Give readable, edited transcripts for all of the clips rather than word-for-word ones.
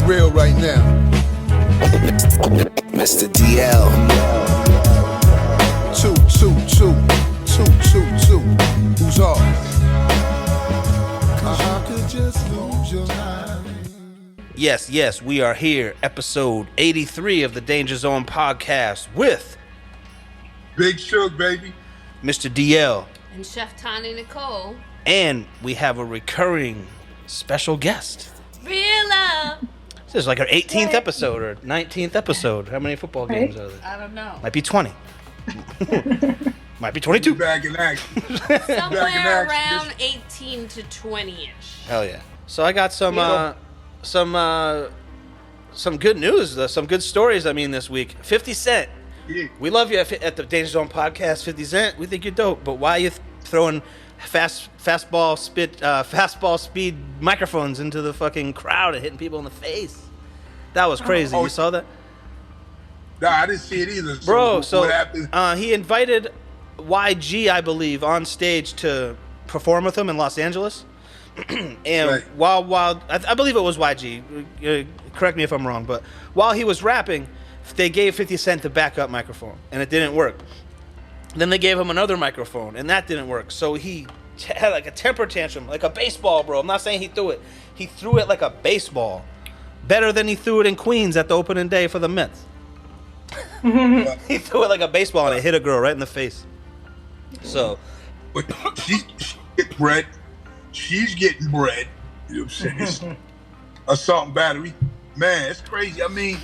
real right now. Mr. DL. 222 222. Who's off? I could just lose your mind. Yes, we are here, episode 83 of the Danger Zone podcast with Big Shug, baby. Mr. DL. And Chef Tani Nicole. And we have a recurring special guest. Real love. This is like our 18th episode or 19th episode. How many football games are there? I don't know. Might be 20. Might be 22. Back in action. Somewhere around 18 to 20-ish. Hell yeah. So I got some good news, some good stories, this week. 50 Cent. Yeah. We love you at the Danger Zone podcast, 50 Cent. We think you're dope, but why are you throwing fastball speed microphones into the fucking crowd and hitting people in the face? That was crazy. You saw that? Nah, I didn't see it either. Bro, what happened? He invited YG, I believe, on stage to perform with him in Los Angeles. And right. while I believe it was YG, correct me if I'm wrong, but while he was rapping, they gave 50 Cent the backup microphone, and it didn't work. Then they gave him another microphone, and that didn't work. So he had like a temper tantrum, like a baseball, bro. I'm not saying he threw it. He threw it like a baseball. Better than he threw it in Queens at the opening day for the Mets. He threw it like a baseball, and it hit a girl right in the face. So, But she's getting bread. She's getting bread. You know what I'm saying? It's assault and battery. Man, it's crazy. I mean,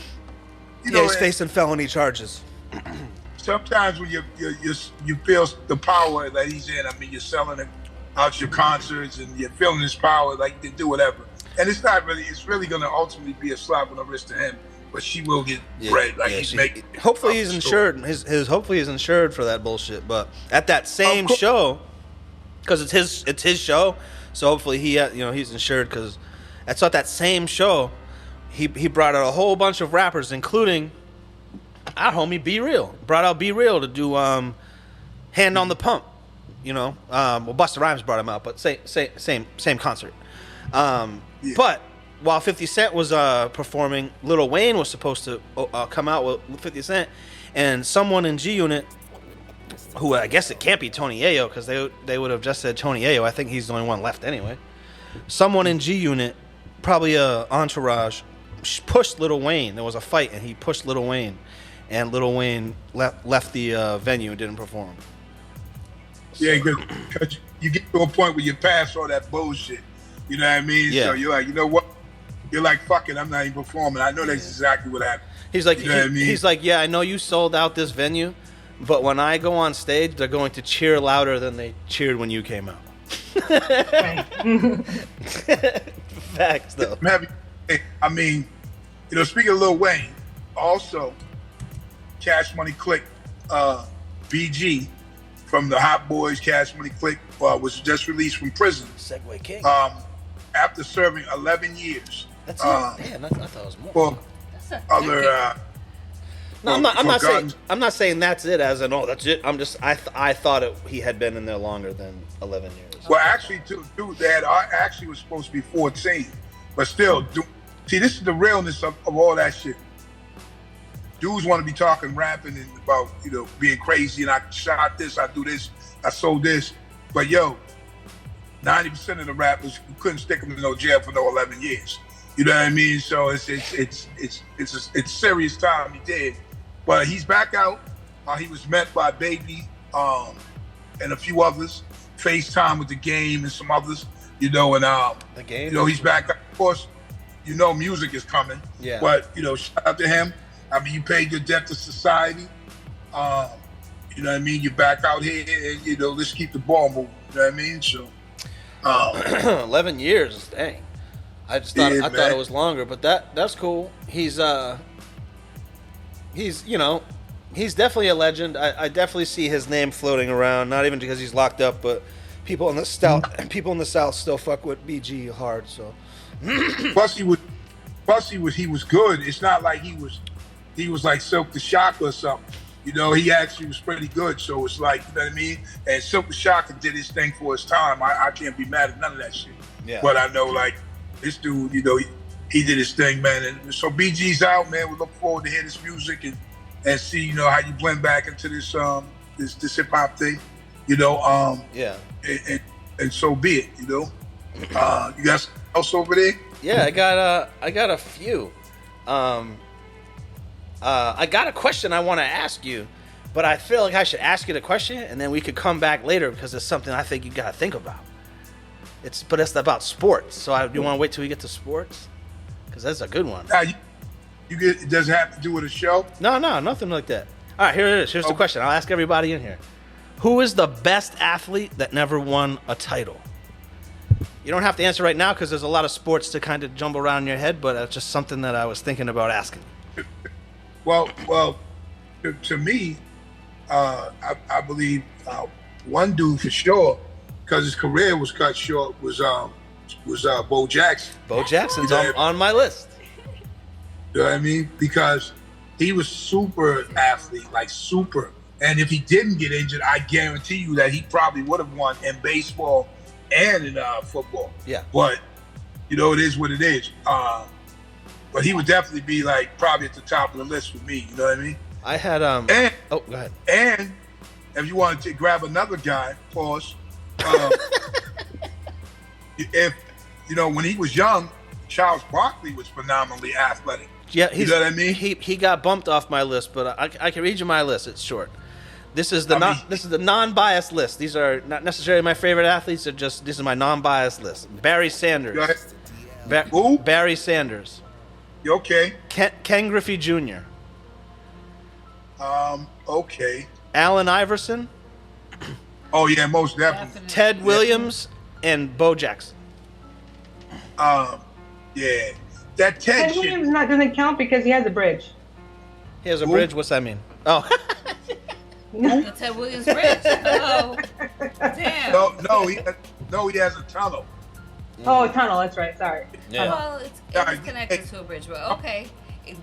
he's facing felony charges. Sometimes when you feel the power that he's in, you're selling out your concerts and you're feeling his power, like you can do whatever. And it's really going to ultimately be a slap on the wrist to him, but she will get bread. Hopefully he's insured. Hopefully he's insured for that bullshit. But at that same show, because it's his show, so hopefully he's insured. Because at that same show, he brought out a whole bunch of rappers, including our homie B Real. Brought out B Real to do Hand on the Pump. Well, Busta Rhymes brought him out, but same concert. But while 50 Cent was performing, Lil Wayne was supposed to come out with 50 Cent, and someone in G Unit, who I guess it can't be Tony Yayo, because they would have just said Tony Yayo. I think he's the only one left anyway. Someone in G Unit, probably a entourage, pushed Lil Wayne. There was a fight, and he pushed Lil Wayne, and Lil Wayne left the venue and didn't perform. Yeah, because you get to a point where you pass all that bullshit. You know what I mean? Yeah. So you're like, you know what? You're like, fuck it, I'm not even performing. I know that's exactly what happened. He's like, you know what I mean? He's like, yeah, I know you sold out this venue, but when I go on stage, they're going to cheer louder than they cheered when you came out. Facts, though. Speaking of Lil Wayne, also, Cash Money Click, BG, from the Hot Boys Cash Money Click, was just released from prison. Segway King. After serving 11 years. That's it. Damn, I thought it was more. For other. No, I'm not saying that's it. As in, that's it. I'm just. I thought he had been in there longer than 11 years. Well, actually, dude, Dad, actually was supposed to be 14, but still, see, this is the realness of all that shit. Dudes want to be talking, rapping, and about being crazy, and I shot this, I do this, I sold this, but 90% of the rappers, you couldn't stick them in no jail for no 11 years. You know what I mean? So it's serious time he did, but he's back out. He was met by Baby and a few others, FaceTime with The Game and some others. And The Game. He's back. Of course, music is coming. Yeah. But shout out to him. You paid your debt to society. You know what I mean? You're back out here, and let's keep the ball moving. You know what I mean? So. 11 years, dang. I thought it was longer, but that's cool. He's definitely a legend. I definitely see his name floating around, not even because he's locked up, but people in the South still fuck with BG hard. So plus he was good. It's not like he was like Silk the Shocker or something. He actually was pretty good. So it's like, you know what I mean? And Silk the Shocker did his thing for his time. I can't be mad at none of that shit. Yeah. But I know, like, this dude, he did his thing, man. And so BG's out, man. We look forward to hear this music and see, how you blend back into this this hip hop thing, Yeah. And so be it, You got something else over there? Yeah, I got a few. I got a question I want to ask you, but I feel like I should ask you the question and then we could come back later because it's something I think you got to think about. It's about sports. So you want to wait till we get to sports? Because that's a good one. It doesn't have to do with a show? No, nothing like that. All right, here it is. Here's the question. I'll ask everybody in here. Who is the best athlete that never won a title? You don't have to answer right now because there's a lot of sports to kind of jumble around in your head, but it's just something that I was thinking about asking. Well, to me, I believe one dude for sure, because his career was cut short, was Bo Jackson. Bo Jackson's on my list. You know what I mean? Because he was super athlete, like super. And if he didn't get injured, I guarantee you that he probably would have won in baseball and in football. Yeah. But, it is what it is. But he would definitely be probably at the top of the list for me. You know what I mean? I had And, go ahead. And if you wanted to grab another guy, pause. If when he was young, Charles Barkley was phenomenally athletic. Yeah, you know what I mean? He got bumped off my list, but I can read you my list. It's short. This is the non-biased list. These are not necessarily my favorite athletes. This is my non-biased list. Barry Sanders. Who? Barry Sanders. You okay? Ken Griffey Jr. Okay. Allen Iverson. Oh yeah, most definitely. Ted Williams and Bo Jackson. Yeah. That Ted shit. Williams doesn't count because he has a bridge. He has a bridge? What's that mean? Oh. The Ted Williams Bridge. Oh. Damn. No, he has a tunnel. Oh, tunnel. That's right. Sorry. Yeah. Well, it's connected to a bridge, but okay.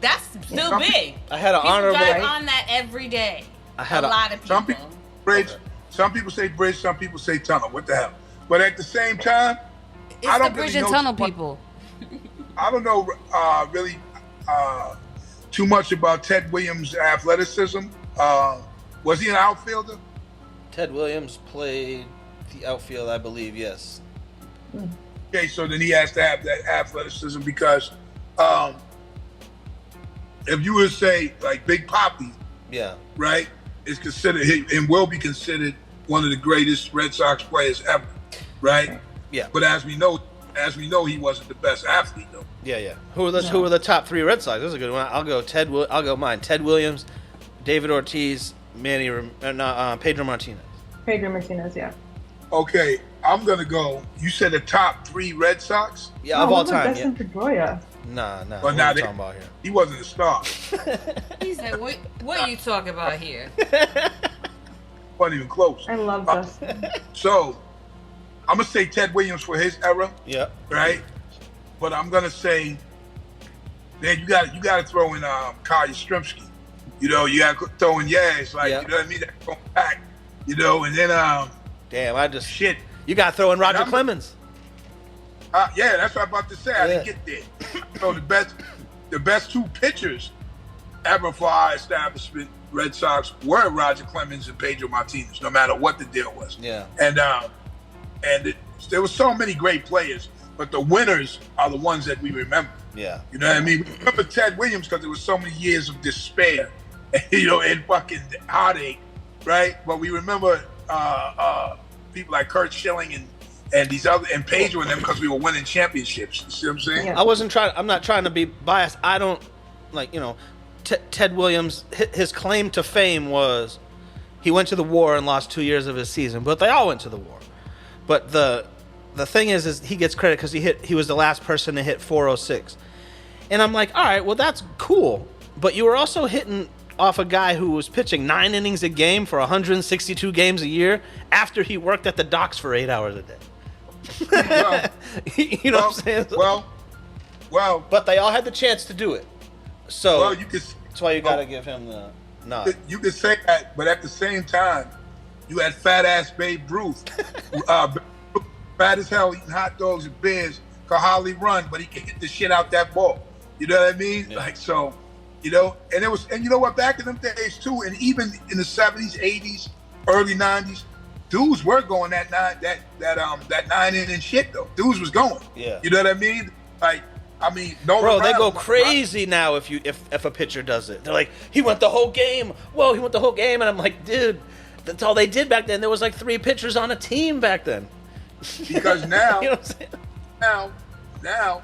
That's still big. I had an People honorable. drive on that every day. A lot of people. Some people bridge. Some people say bridge. Some people say tunnel. What the hell? But at the same time, It's I don't the bridge really and know tunnel too much- people. I don't know really too much about Ted Williams' athleticism. Was he an outfielder? Ted Williams played the outfield, I believe, yes. Okay, so then he has to have that athleticism because if you were to say like Big Papi, Yeah. right, is considered and will be considered one of the greatest Red Sox players ever, right? Yeah. But as we know, he wasn't the best athlete though. Yeah. Who are the top three Red Sox? That's a good one. I'll go mine. Ted Williams, David Ortiz, Pedro Martinez. Pedro Martinez, yeah. Okay, I'm gonna go. You said the top 3 Red Sox? Yeah, of all time. Dustin Pedroia. Nah. But What are you talking about here? He wasn't a star. He's like, what are you talking about here? Wasn't even close. I love Dustin. So, I'm gonna say Ted Williams for his era, Yeah. right? But I'm gonna say, then you got to throw in Kyle Yastrzemski. You got to throw in Yaz, like you know what I mean? That going back, and then Damn, shit. You got to throw in Roger Clemens. Yeah, that's what I'm about to say. I didn't get there. So the best 2 pitchers ever for our establishment, Red Sox, were Roger Clemens and Pedro Martinez, no matter what the deal was. Yeah. And there were so many great players, but the winners are the ones that we remember. Yeah. You know what I mean? We remember Ted Williams because there was so many years of despair, and fucking heartache, right? But we remember people like Kurt Schilling and these other and Pedro and them because we were winning championships. You see what I'm saying? Yeah. I'm not trying to be biased. I don't Ted Williams. His claim to fame was he went to the war and lost 2 years of his season, but they all went to the war. But the thing is he gets credit because he was the last person to hit 406, and I'm like, all right, well that's cool, but you were also hitting off a guy who was pitching 9 innings a game for 162 games a year after he worked at the docks for 8 hours a day. Well, you know what I'm saying? Well, but they all had the chance to do it. So you could. that's why you got to give him the nod. You could say that, but at the same time, you had fat ass Babe Ruth, fat as hell, eating hot dogs and beers could hardly run, but he could hit the shit out that ball. You know what I mean? Yeah. Like, so, you know, and you know what, back in them days too, and even in the 70s, 80s, early 90s, dudes were going that 9-inning shit though. Dudes was going. Yeah. You know what I mean? Like, I mean, Nolan Bro, they Ryan go was- crazy now if a pitcher does it. They're like, he went the whole game. Whoa, he went the whole game, and I'm like, dude, that's all they did back then. There was like 3 pitchers on a team back then. Because now, You know what I'm saying? now,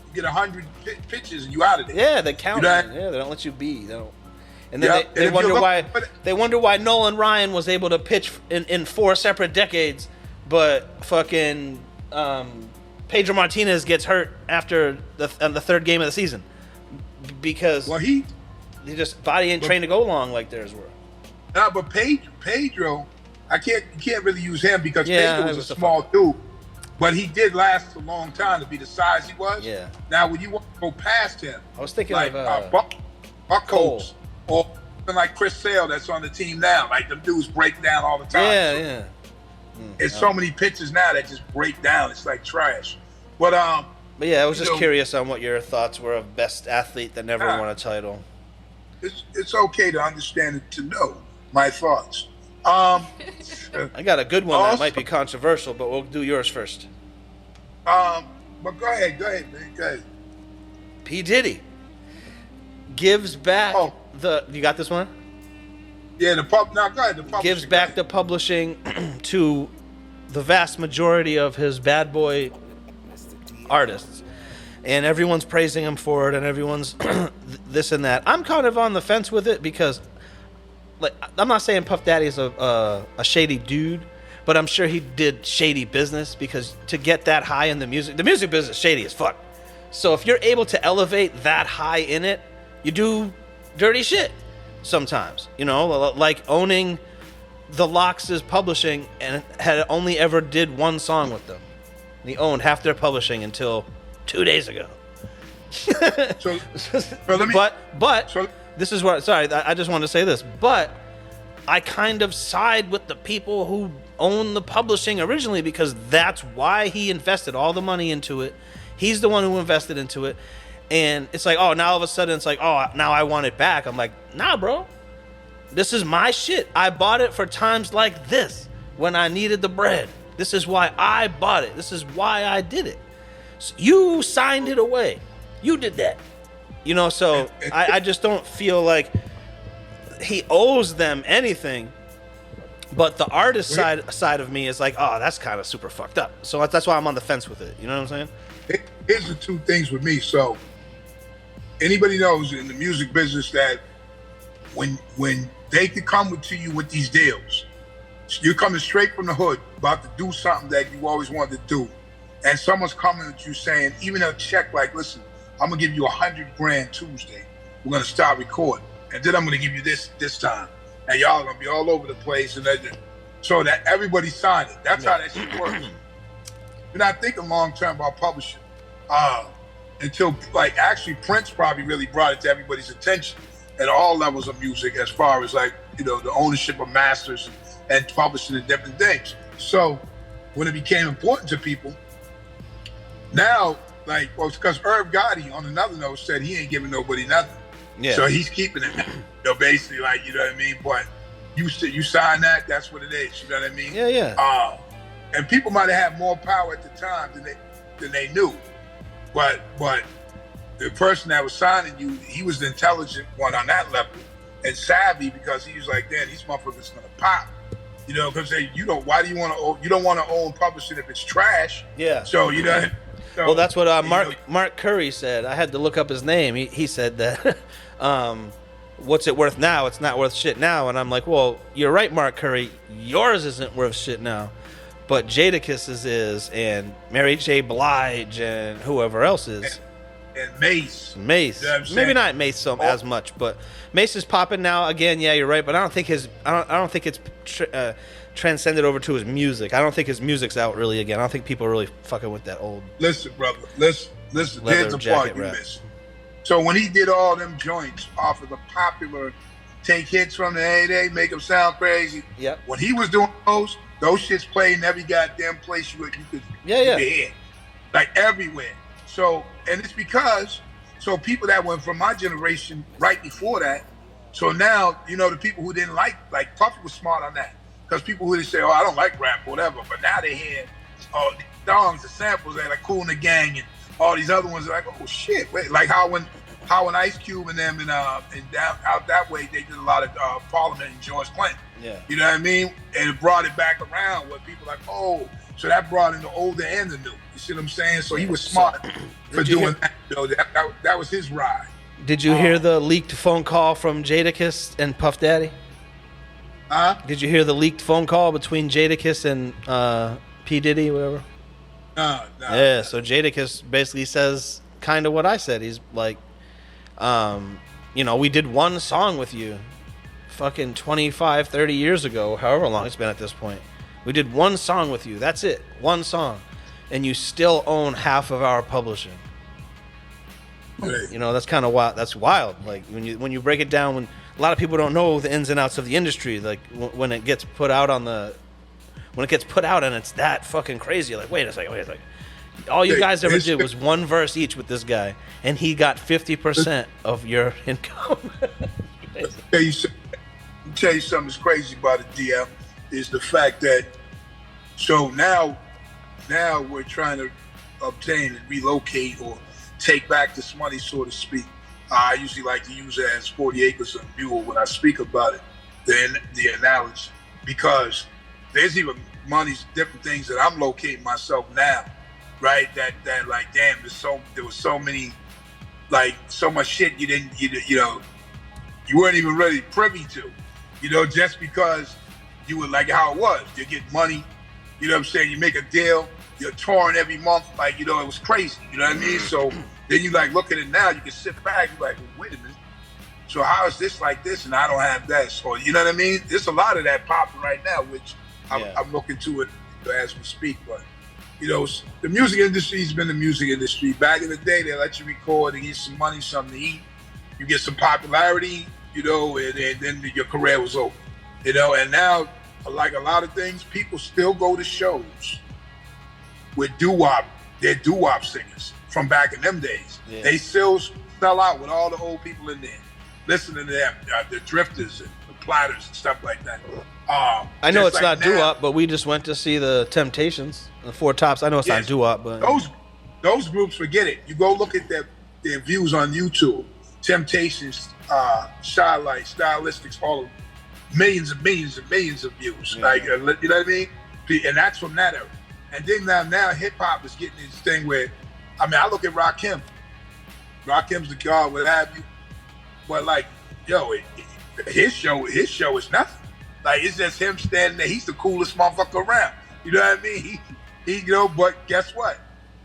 you get 100 pitches and you out of there. Yeah, they count. You know- it. Yeah, they don't let you be. They don't. And then Yeah, they and they if wonder you look- why but- they wonder why Nolan Ryan was able to pitch in 4 separate decades, but fucking Pedro Martinez gets hurt after the 3rd game of the season because Well, he just body ain't trained to go long like theirs were. but Pedro, you can't really use him because Yeah, Pedro it was was a a small dude, but he did last a long time to be the size he was. Yeah. Now, when you want to go past him, I was thinking like of Buck Cole. Holtz or even like Chris Sale that's on the team now, like them dudes break down all the time. yeah, So yeah. It's so many pitches now that just break down. It's like trash. But But yeah, I was just you know, curious on what your thoughts were of best athlete that never Yeah. won a title. it's okay to understand it, to know my thoughts. I got a good one that Also- might be controversial, but we'll do yours first. But go ahead, man. Go ahead. P. Diddy gives back Oh. you got this one? Yeah, go ahead. The Gives publishing, back go the publishing to the vast majority of his bad boy artists. And everyone's praising him for it, and everyone's this and that. I'm kind of on the fence with it because, like, I'm not saying Puff Daddy is a shady dude, but I'm sure he did shady business because to get that high in the music business is shady as fuck. So if you're able to elevate that high in it, you do dirty shit sometimes. You know, like owning the Lox' publishing and had only ever did one song with them. He owned half their publishing until 2 days ago. ahead. So let me. But So- this is what. Sorry, I just wanted to say this. But I kind of side with the people who own the publishing originally because that's why he invested all the money into it. He's the one who invested into it, and it's like, oh, now all of a sudden it's like, oh, now I want it back. I'm like, nah, bro. This is my shit. I bought it for times like this when I needed the bread. This is why I bought it. This is why I did it. So you signed it away. You did that. You know, so I just don't feel like he owes them anything. But the artist side of me is like, oh, that's kind of super fucked up. So that's why I'm on the fence with it. You know what I'm saying? Here's the two things with me. So anybody knows in the music business that when they could come to you with these deals, you're coming straight from the hood, about to do something that you always wanted to do, and someone's coming at you saying, even a check like, listen, I'm gonna give you $100,000 Tuesday. We're gonna start recording, and then I'm gonna give you this time, and y'all are gonna be all over the place, and so that everybody signed it. That's how that shit works. You're not thinking long term about publishing until, like, actually Prince probably really brought it to everybody's attention at all levels of music, as far as, like, you know, the ownership of masters and publishing and different things. So when it became important to people, now, like, well, it's because Irv Gotti, on another note, said he ain't giving nobody nothing. Yeah. So he's keeping it. You know, basically, like, you know what I mean? But you sign that, that's what it is. You know what I mean? Yeah, yeah. And people might have had more power at the time than they knew. But the person that was signing you, he was the intelligent one on that level and savvy, because he was like, damn, these motherfuckers gonna pop. You know, because why do you want to? You don't want to own publishing if it's trash. Yeah. So you know. So, Well, that's what you know, Mark Curry said. I had to look up his name. He said that, what's it worth now? It's not worth shit now. And I'm like, well, you're right, Mark Curry. Yours isn't worth shit now. But Jadakiss is, and Mary J. Blige, and whoever else is. and Mace. Mace. You know what I'm Maybe saying? not Mace as much, but Mace is popping now. Again, yeah, you're right. But I don't think it's transcended over to his music. I don't think his music's out really again. I don't think people are really fucking with that old. Listen, brother. Listen. Leather Here's the part jacket you rap. missed. So when he did all them joints off of the popular, take hits from the heyday, make them sound crazy. Yep. When he was doing those shits played in every goddamn place you could Yeah. hear. like everywhere. So, and it's because, so people that went from my generation right before that, so now, you know, the people who didn't like Puffy was smart on that. Because people who say, oh, I don't like rap or whatever, but now they hear all the songs, the samples, they're like Kool and the Gang and all these other ones are like, oh shit, wait, like how when Ice Cube and them and down out that way, they did a lot of Parliament and George Clinton. Yeah. You know what I mean? And it brought it back around where people like, oh, so that brought in the older and the new. You see what I'm saying? So he was smart for doing that. You know, that was his ride. Did you hear the leaked phone call from Jadakiss and Puff Daddy? Did you hear the leaked phone call between Jadakiss and P. Diddy, whatever? No. Yeah, so Jadakiss basically says kind of what I said. He's like, you know, we did one song with you fucking 25, 30 years ago, however long it's been at this point. We did one song with you. That's it. One song. And you still own half of our publishing. Right. You know, that's kind of wild. That's wild. Like when you break it down, when a lot of people don't know the ins and outs of the industry, like when it gets put out and it's that fucking crazy. Like, wait a second. All you guys ever did was one verse each with this guy, and he got 50% of your income. Tell you something that's crazy about it, DL, is the fact that so now we're trying to obtain and relocate or take back this money, so to speak. I usually like to use it as 40 acres of mule when I speak about it, the analogy, because there's even monies, different things that I'm locating myself now, right? That like, damn, there was so many, like so much shit you weren't even really privy to, you know, just because you were like how it was. You get money, you know what I'm saying? You make a deal, you're touring every month, like, you know, it was crazy, you know what I mean? So then you like look at it now, you can sit back, you're like, well, wait a minute. So how is this like this and I don't have that? So, you know what I mean? There's a lot of that popping right now, which I'm looking to it as we speak. But, you know, the music industry's been the music industry. Back in the day, they let you record and get some money, something to eat. You get some popularity, you know, and then your career was over. You know, and now, like a lot of things, people still go to shows with doo-wop. They're doo-wop singers from back in them days. Yeah. They still sell out with all the old people in there, listening to them, the Drifters and the Platters and stuff like that. I know it's not doo-wop, but we just went to see the Temptations, the Four Tops. I know it's not doo-wop, but those groups, forget it. You go look at their views on YouTube. Temptations, Shy Light, Stylistics, all of them. Millions and millions and millions of views. Yeah. Like, you know what I mean? And that's from that era. And then now hip hop is getting this thing where, I mean, I look at Rakim. Rakim's the god, what have you. But like, yo, his show is nothing. Like, it's just him standing there. He's the coolest motherfucker around. You know what I mean? He you know, but guess what?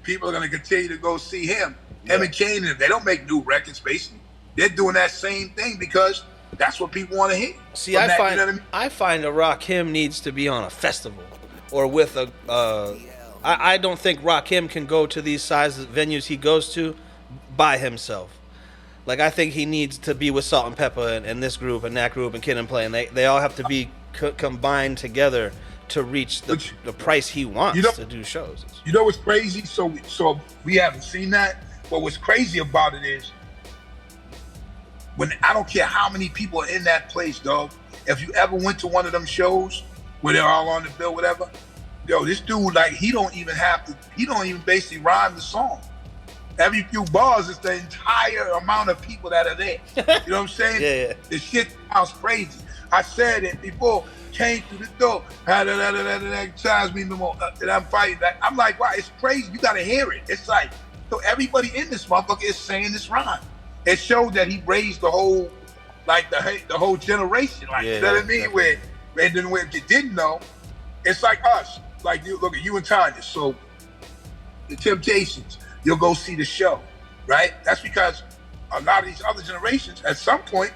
People are gonna continue to go see him. Yeah. Him and Kane, they don't make new records, basically. They're doing that same thing because that's what people want to hear. See, I find a Rakim needs to be on a festival or with a. I don't think Rakim can go to these size venues he goes to by himself. Like, I think he needs to be with Salt and Pepper and this group and that group and Kid and Play, and they all have to be combined together to reach the price he wants to do shows. You know what's crazy? So we haven't seen that, but what's crazy about it is, when I don't care how many people are in that place, dog. If you ever went to one of them shows where they're all on the bill, whatever, yo, this dude, like, he don't even basically rhyme the song. Every few bars is the entire amount of people that are there. You know what I'm saying? Yeah. The shit sounds crazy. I said it before, came through the door, times me no more, and I'm fighting. I'm like, wow, it's crazy. You gotta hear it. It's like, so everybody in this motherfucker is saying this rhyme. It showed that he raised the whole, like the whole generation. Like, you know what I mean? Where then when you didn't know, it's like us. Like, you look at you and Tanya. So the Temptations, you'll go see the show, right? That's because a lot of these other generations, at some point,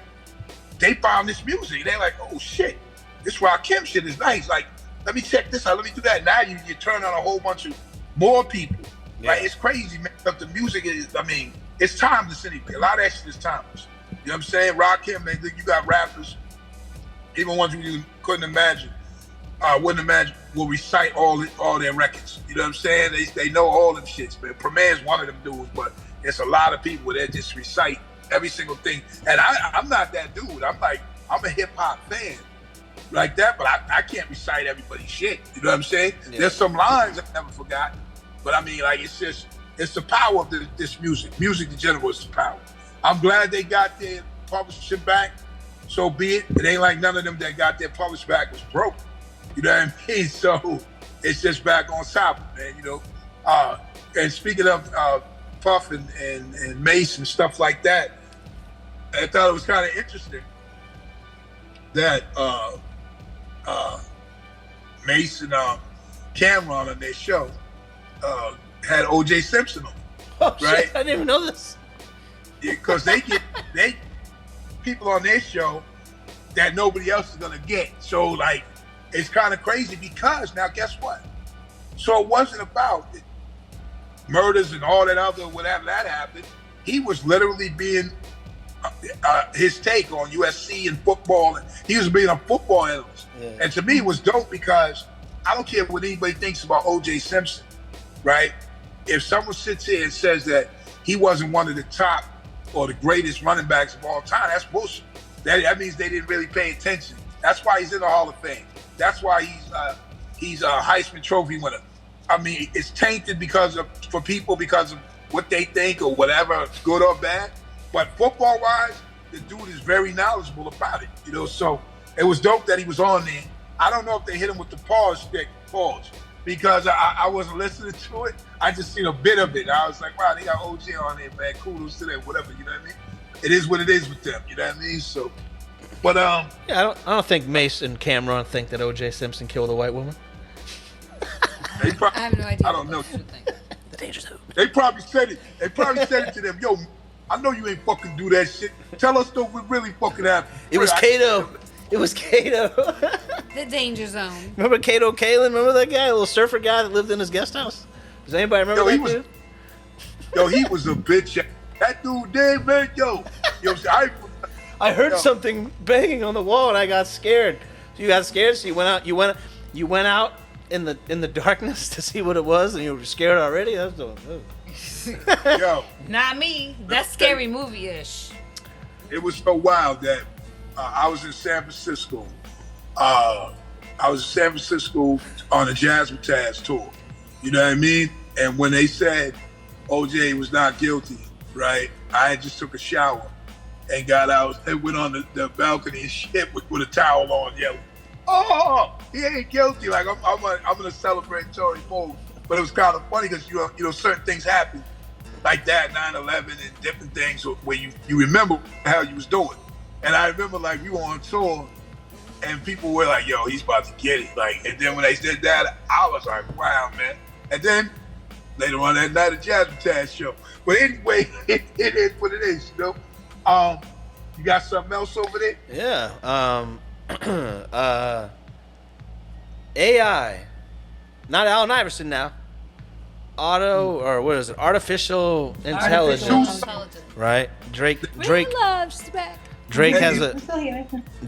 they found this music. They're like, oh shit, this Rakim shit is nice. Like, let me check this out. Let me do that. Now you turn on a whole bunch of more people. Yeah. Right? It's crazy, man. But the music is, I mean, it's timeless anyway. A lot of that shit is timeless. You know what I'm saying? Rakim, man, you got rappers, even ones you couldn't imagine. I wouldn't imagine, will recite all their records. You know what I'm saying? They know all them shits, man. Premier's one of them dudes, but it's a lot of people that just recite every single thing. And I'm not that dude. I'm a hip hop fan like that, but I can't recite everybody's shit. You know what I'm saying? Yeah. There's some lines I've never forgotten, but I mean, like, it's the power of this music. Music in general is the power. I'm glad they got their publishing back. So be it. It ain't like none of them that got their published back was broke. You know what I mean? So it's just back on top, man. You know. And speaking of Puff and Mace and stuff like that, I thought it was kind of interesting that Mace and Cameron on their show had O.J. Simpson on, Oh, right? shit, I didn't even know this. Because they people on their show that nobody else is gonna get. So like, it's kind of crazy because now guess what? So it wasn't about murders and all that other whatever that happened. He was literally being his take on USC and football. He was being a football analyst, and to me it was dope because I don't care what anybody thinks about O.J. Simpson, right? If someone sits here and says that he wasn't one of the top or the greatest running backs of all time, that's bullshit. That means they didn't really pay attention. That's why he's in the Hall of Fame. That's why he's a Heisman Trophy winner. I mean, it's tainted for people because of what they think or whatever, good or bad. But football-wise, the dude is very knowledgeable about it. You know, so it was dope that he was on there. I don't know if they hit him with the pause, because I wasn't listening to it. I just seen a bit of it. I was like, wow, they got OJ on there, man. Kudos to them, whatever. You know what I mean? It is what it is with them. You know what I mean? So, but Yeah, I don't think Mace and Cameron think that O.J. Simpson killed a white woman. they probably, I have no idea. I don't know. what you think. The danger zone. They probably said it. They probably said it to them. Yo, I know you ain't fucking do that shit. Tell us though what really fucking happened. It was Kato. It was Kato. The danger zone. Remember Kato Kalin? Remember that guy, a little surfer guy that lived in his guest house? Does anybody remember Yo, that dude? Yo, he was a bitch. That dude did, man. Yo, I heard Yo. something banging on the wall and I got scared. So you got scared, so you went out in the darkness to see what it was, and you were scared already. That's yo, Not me. That's scary movie-ish. it was so wild that I was in San Francisco. I was in San Francisco on a Jazz with Taz tour. You know what I mean? And when they said OJ was not guilty, right? I had just took a shower and got out and went on the balcony and shit with a towel on, yelling, "Oh, he ain't guilty!" Like I'm in a celebratory mode. But it was kind of funny because you know certain things happen like that, 9/11 and different things where you remember how you was doing. And I remember like we were on tour and people were like, "Yo, he's about to get it!" Like, and then when they said that, I was like, "Wow, man!" And then later on that night, a Jazz with Taz show. But anyway, it is what it is, you know. You got something else over there? Yeah. AI. Not Allen Iverson now. Artificial intelligence. Intelligent. Right? Drake Real love's back. Drake has I'm a still here.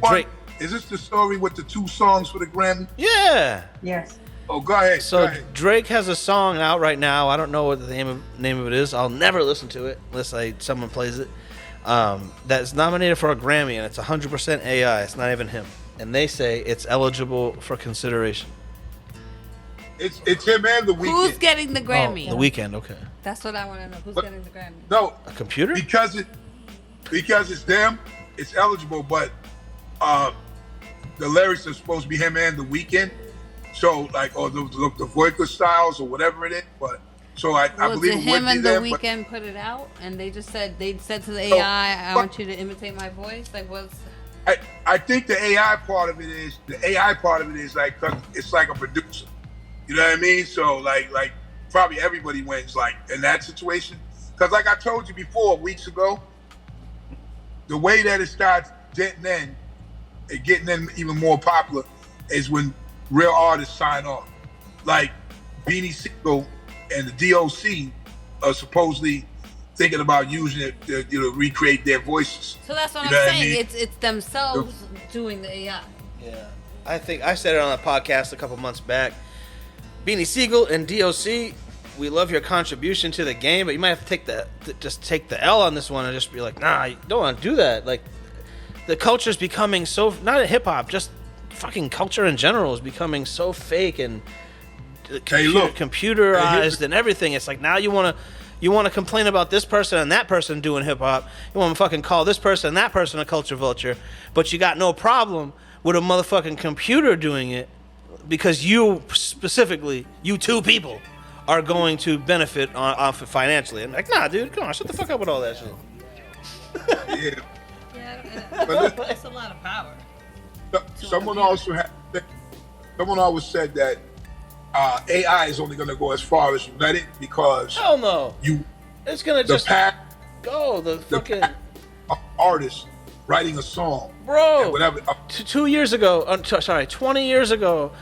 Drake. Is this the story with the 2 songs for the Grammy? Yeah. Yes. Oh, go ahead. So go ahead. Drake has a song out right now. I don't know what the name of it is. I'll never listen to it unless someone plays it. That's nominated for a Grammy, and it's 100% AI. It's not even him. And they say it's eligible for consideration. It's him and The Weeknd. Who's getting the Grammy? The Weeknd, okay. That's what I want to know. Who's But- getting the Grammy? No, A computer? because it's them, it's eligible, but the lyrics are supposed to be him and The Weeknd. So like, or the vocal styles or whatever it is. But so I Well, believe did it him would be and The them. But Weeknd put it out, and they said to the No, AI, "I but- want you to imitate my voice." Like, what's? I think the AI part of it is like 'cause it's like a producer. You know what I mean? So like probably everybody wins like in that situation. Because like I told you before weeks ago, the way that it starts getting in even more popular is when real artists sign off. Like Beanie Sigel and the DOC are supposedly thinking about using it to recreate their voices. So that's what You know I'm what I saying. mean? It's themselves doing the AI. Yeah. I think I said it on a podcast a couple months back. Beanie Siegel and DOC, we love your contribution to the game, but you might have to take the L on this one and just be like, nah, you don't want to do that. Like, the culture's becoming so, not in hip hop, just fucking culture in general is becoming so fake and computerized and everything. It's like now you want to complain about this person and that person doing hip hop. You want to fucking call this person and that person a culture vulture, but you got no problem with a motherfucking computer doing it because you specifically, you two people, are going to benefit off it financially. I'm like, nah, dude, come on, shut the fuck up with all that shit. Yeah. That's a lot of power. Someone always said that AI is only going to go as far as you let it because hell no, it's gonna just go the fucking artist writing a song, bro. Whatever. 2 years ago, 20 years ago,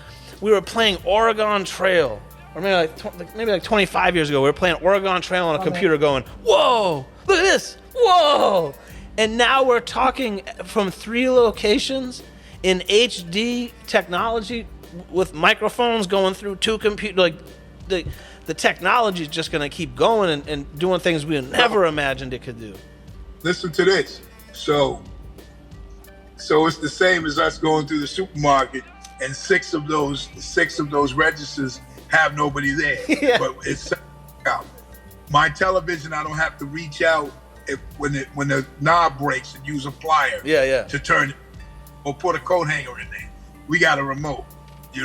we were playing Oregon Trail, or maybe like 25 years ago, we were playing Oregon Trail on a computer, going, whoa, look at this, whoa. And now we're talking from 3 locations in HD technology with microphones going through 2 computers. Like the technology is just going to keep going and doing things we never imagined it could do. Listen to this. So it's the same as us going through the supermarket and 6 of those registers have nobody there. Yeah. But it's out. My television, I don't have to reach out when the knob breaks and use a plier to turn it or put a coat hanger in there. We got a remote,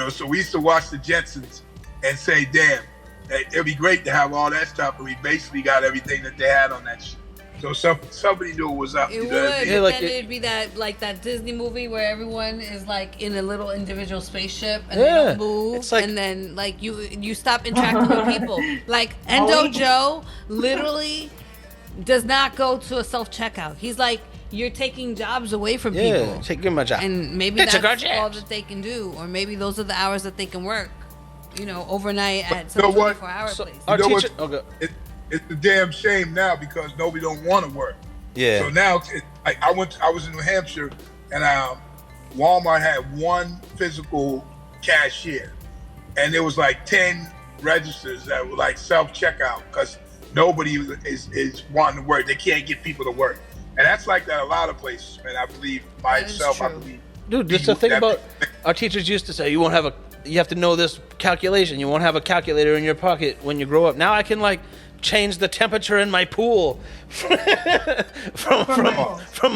so we used to watch the Jetsons and say, damn, it'd be great to have all that stuff, but we basically got everything that they had on that shit. So somebody knew what was up. It would, Yeah, then it'd be that Disney movie where everyone is like in a little individual spaceship and they don't move, it's like, and then like you stop interacting with people. Like Endo Joe literally does not go to a self-checkout. He's like, you're taking jobs away from people. Give him a job. And maybe that's all that they can do. Or maybe those are the hours that they can work, overnight at some 24-hour place. Our teacher, it's a damn shame now because nobody don't want to work. Yeah. So now I was in New Hampshire and Walmart had 1 physical cashier and there was like 10 registers that were like self-checkout because nobody is wanting to work. They can't get people to work. And that's like that a lot of places, man. I believe by itself, I believe. Dude, just the thing about our teachers used to say, you have to know this calculation. You won't have a calculator in your pocket when you grow up. Now I can change the temperature in my pool from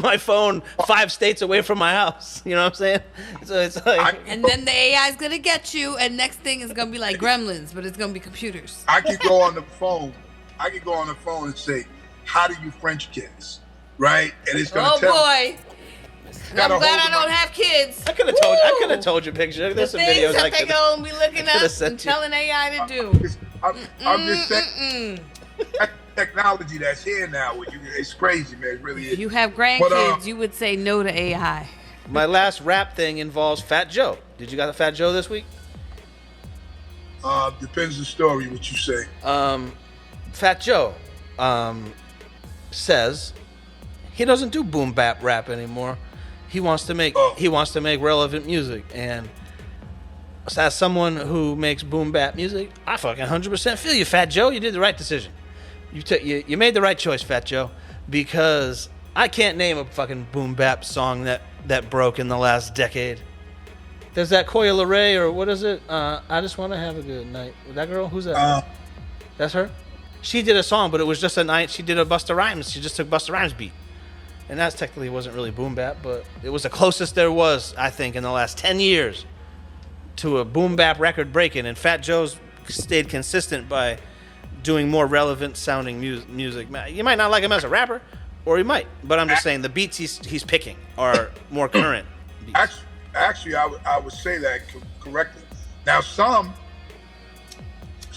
my phone 5 states away from my house. You know what I'm saying? So it's like, and then the AI is gonna get you, and next thing is gonna be like Gremlins, but it's gonna be computers. I could go on the phone. And say, "How do you French kiss?" Right? And it's gonna tell. Oh boy. I'm glad I don't have kids. I could have told you a picture. There's some videos that they gonna be looking up and telling AI to do. I'm just saying, that technology that's here now, it's crazy, man. It really is. If you have grandkids, you would say no to AI. My last rap thing involves Fat Joe. Did you got a Fat Joe this week? Depends the story, what you say. Fat Joe says he doesn't do boom bap rap anymore. He wants to make relevant music, and as someone who makes boom bap music, I fucking 100% feel you, Fat Joe. You did the right decision. You made the right choice, Fat Joe, because I can't name a fucking boom bap song that broke in the last decade. There's that Coya LeRae, or what is it? I just want to have a good night. That girl? Who's that? That's her? She did a song, but it was just a night. She did a Busta Rhymes. She just took Busta Rhymes beat. And that technically wasn't really boom bap, but it was the closest there was, I think, in the last 10 years to a boom bap record breaking. And Fat Joe's stayed consistent by doing more relevant sounding music. You might not like him as a rapper, or he might, but I'm just saying the beats he's picking are more current beats. Actually, I would say that correctly. Now, some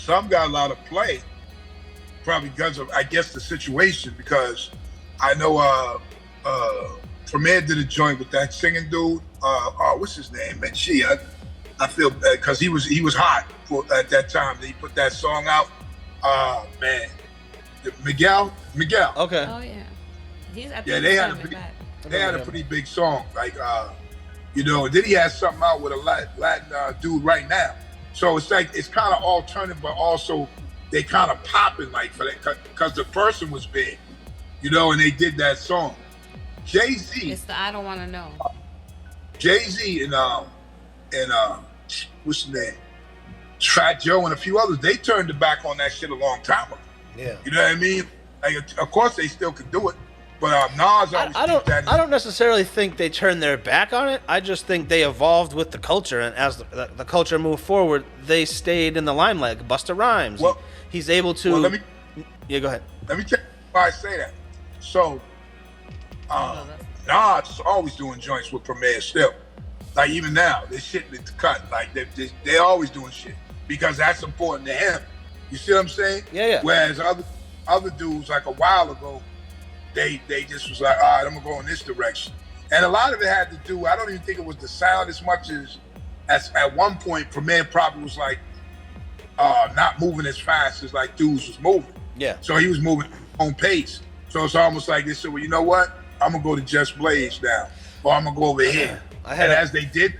got a lot of play, probably because of, I guess, the situation, because I know Premier did a joint with that singing dude. What's his name? Man, I feel bad because he was hot at that time that he put that song out. Man, Miguel. Okay. Oh yeah. They had a pretty big song. Like You know, and then he has something out with a Latin dude right now. So it's like, it's kind of alternative, but also they kind of popping like for that, because the person was big, you know, and they did that song. Jay-Z. It's the I Don't Want to Know. Jay-Z and what's his name? Fat Joe and a few others, they turned their back on that shit a long time ago. Yeah. You know what I mean? Like, of course they still could do it, but Nas always I don't necessarily think they turned their back on it. I just think they evolved with the culture, and as the culture moved forward, they stayed in the limelight. Like Busta Rhymes, well, he's able to. Well, yeah, go ahead. Let me tell you why I say that. So, Nas is always doing joints with Premier still. Like even now, they're shit to cut. Like they're always doing shit because that's important to him. You see what I'm saying? Yeah. Whereas other dudes, like a while ago, they just was like, all right, I'm gonna go in this direction. And a lot of it had to do, I don't even think it was the sound as much as at one point, Premier probably was like not moving as fast as like dudes was moving. Yeah. So he was moving at his own pace. So it's almost like they said, well, you know what? I'm gonna go to Just Blaze now, or I'm gonna go over here. As they did,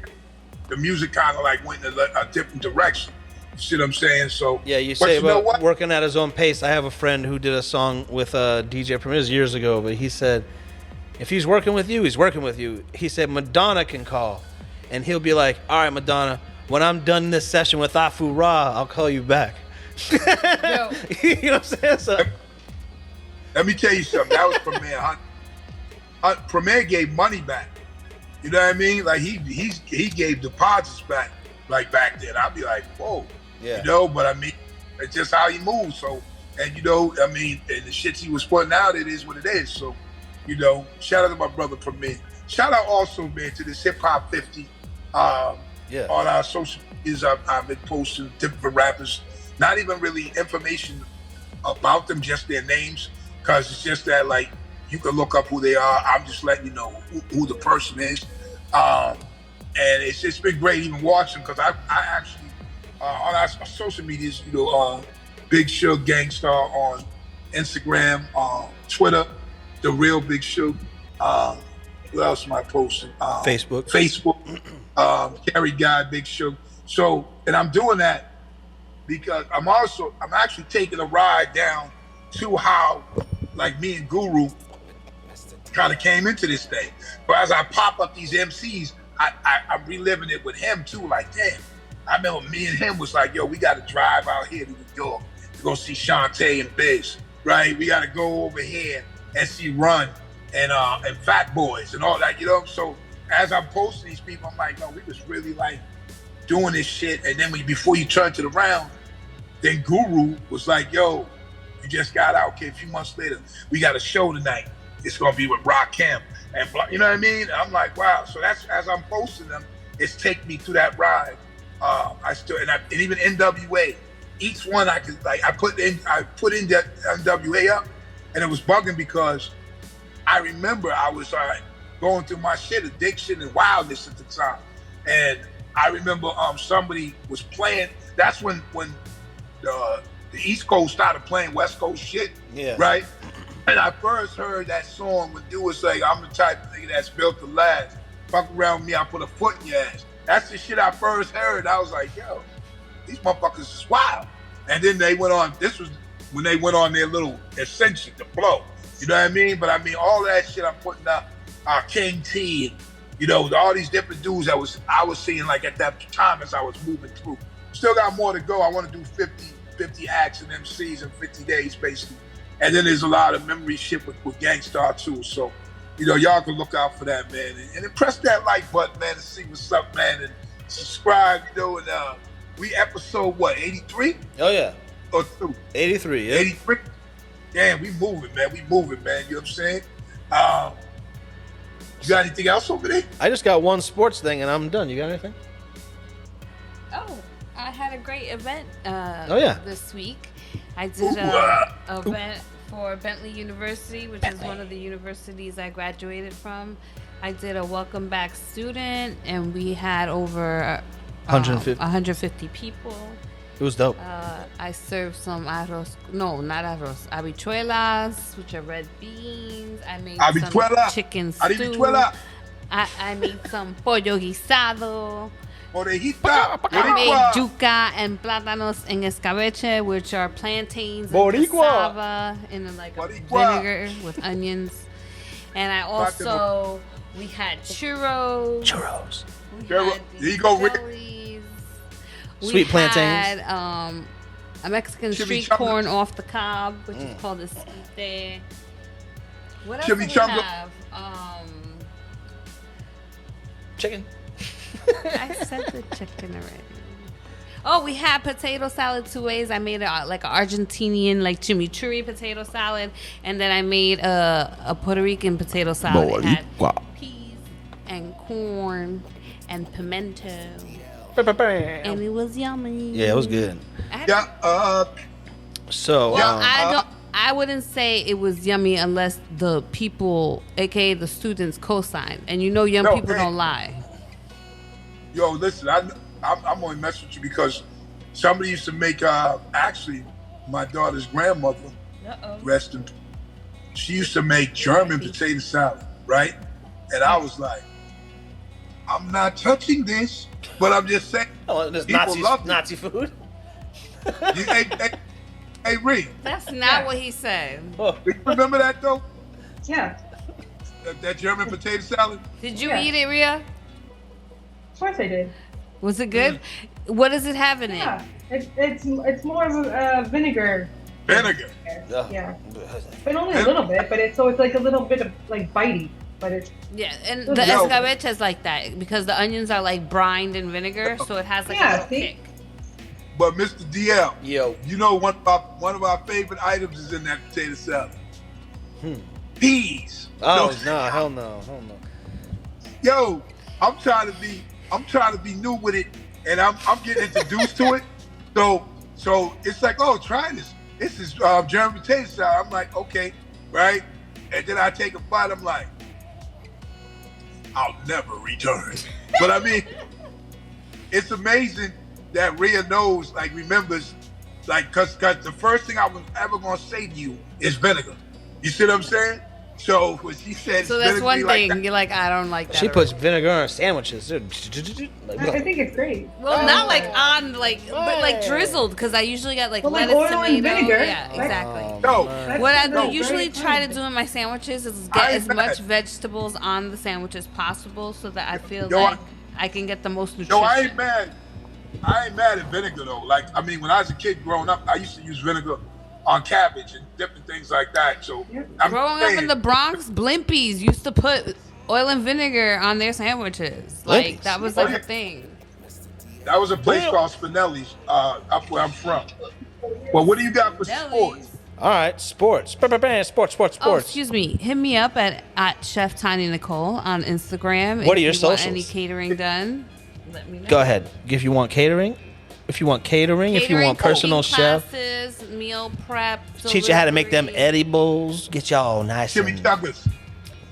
the music kind of like went in a different direction. You see what I'm saying? So yeah, you say about working at his own pace. I have a friend who did a song with DJ Premier years ago, but he said, if he's working with you, he's working with you. He said Madonna can call, and he'll be like, all right, Madonna, when I'm done this session with Afu Ra, I'll call you back. You know what I'm saying? So, let me tell you something. That was Premier. Premier gave money back. You know what I mean? Like he gave deposits back, like back then. I'd be like, whoa, yeah. You know. But I mean, it's just how he moves. So, and you know, I mean, and the shits he was putting out, it is what it is. So, you know, shout out to my brother Premier. Shout out also, man, to this Hip Hop 50. On our social medias, I've been posting different rappers. Not even really information about them, just their names, because it's just that like you can look up who they are. I'm just letting you know who the person is. And it's just been great even watching because I actually on our social medias, you know, Big Shug Gangstar on Instagram, Twitter, The Real Big Shug. What else am I posting? Facebook, Carry Guy, Big Shug. So, and I'm doing that because I'm actually taking a ride down to how like me and Guru kind of came into this thing. But as I pop up these MCs, I'm reliving it with him too. Like, damn, I remember me and him was like, yo, we got to drive out here to New York to go see Shantae and Biz, right? We got to go over here and see Run and Fat Boys and all that, you know? So as I'm posting these people, I'm like, no, we was really like doing this shit. And then before you turned it around, then Guru was like, yo, you just got out. Okay, a few months later, we got a show tonight. It's gonna be with Rakim and you know what I mean? I'm like, wow. So that's as I'm posting them, it's taking me through that ride. And even NWA, each one I could like I put in that NWA up, and it was bugging because I remember I was going through my shit, addiction and wildness at the time, and I remember somebody was playing. That's when the East Coast started playing West Coast shit, right? And I first heard that song when dude was like, I'm the type of nigga that's built to last. Fuck around with me, I'll put a foot in your ass. That's the shit I first heard. I was like, yo, these motherfuckers is wild. And then they went on, this was when they went on their little ascension to blow. You know what I mean? But I mean, all that shit I'm putting up, King T, and, you know, all these different dudes I was seeing like at that time as I was moving through. Still got more to go. I want to do 50 acts and MCs in 50 days, basically. And then there's a lot of memory shit with Gangstar too. So, you know, y'all can look out for that, man. And press that like button, man, to see what's up, man. And subscribe, you know. And we episode, what, 83? Oh, yeah. Or 2? 83, yeah. 83? Damn, we moving, man. You know what I'm saying? You got anything else over there? I just got one sports thing and I'm done. You got anything? Oh, I had a great event this week. I did an event for Bentley University, which is one of the universities I graduated from. I did a welcome back student, and we had over 150 people. It was dope. I served some habichuelas, which are red beans. I made some chicken stew. I made some pollo guisado. Orejita. I made Boricua. yuca and plátanos en escabeche, which are plantains and Boricua. cassava in like a Boricua. vinegar with onions. And I also, we had churros. Churros. We Churro. had There you go, Rick. delis. We Sweet had plantains. a Mexican street Chimichanga. corn off the cob, which is called esquite. What else do we Chimichanga. have? Chicken. I said the chicken already. Oh, we had potato salad 2 ways. I made like an Argentinian like chimichurri potato salad, and then I made a Puerto Rican potato salad. It had peas and corn and pimento, and it was yummy. Yeah, it was good. Yeah. So, Well, I wouldn't say it was yummy unless the people, aka the students, co-signed. And you know, young No, people hey. don't lie. Yo, listen, I'm only messing with you because somebody used to make, actually, my daughter's grandmother, rest in peace, she used to make German potato salad, right? And I was like, I'm not touching this, but I'm just saying. oh, there's people love it. Nazi food. Hey, Reed, That's not what he said. Oh. do you remember that though? Yeah. That German potato salad? Did you Yeah. eat it, Rhea? Of course I did. Was it good? What does it have in it? Yeah. It's more of a vinegar. Vinegar. Yeah. But only a little bit. But it's like a little bit of like bitey. But it's Yeah, and Yo. the escabeche is like that because the onions are like brined in vinegar, so it has like a Yeah, little see? kick. But Mr. DL, Yo. you know one of our favorite items is in that potato salad. Peas. Oh, No, no, hell no. Hell no. Yo, I'm trying to be new with it, and I'm getting introduced to it. So it's like, oh, try this. This is German potato salad. I'm like, okay, right? And then I take a bite. I'm like, I'll never return. But I mean, it's amazing that Rhea knows, like, remembers, like, cause the first thing I was ever gonna say to you is vinegar. You see what I'm saying? So when she said, So that's vinegar one like thing. that, You're like, I don't like that. She at puts all. vinegar on sandwiches. Like, I think it's great. Well, not like on but like drizzled because I usually get like Well, like lettuce, oil and tomato. vinegar. Yeah, Right. exactly. no, That's- What I that's usually very try to fun. do in my sandwiches is I get ain't as much mad. vegetables on the sandwich as possible so that I feel Yo, like I can get the most nutrition. no, I ain't mad. I ain't mad at vinegar though. Like, I mean, when I was a kid growing up, I used to use vinegar on cabbage and different things like that. So I'm Growing up in saying, the Bronx, Blimpies used to put oil and vinegar on their sandwiches. Like Blimpies? that was Oh, like yeah. a thing. that was a place Well- called Spinelli's, up where I'm from. Well, what do you got for sports? all right, sports. Sports. Oh, excuse me. Hit me up at Chef Tiny Nicole on Instagram. What are if your you want socials? any catering done? Let me know. Go ahead. If you want catering, if you want personal cooking chef, classes, meal prep, teach you how to make them delivery. edibles, get y'all nice Jimmy and Chuggers.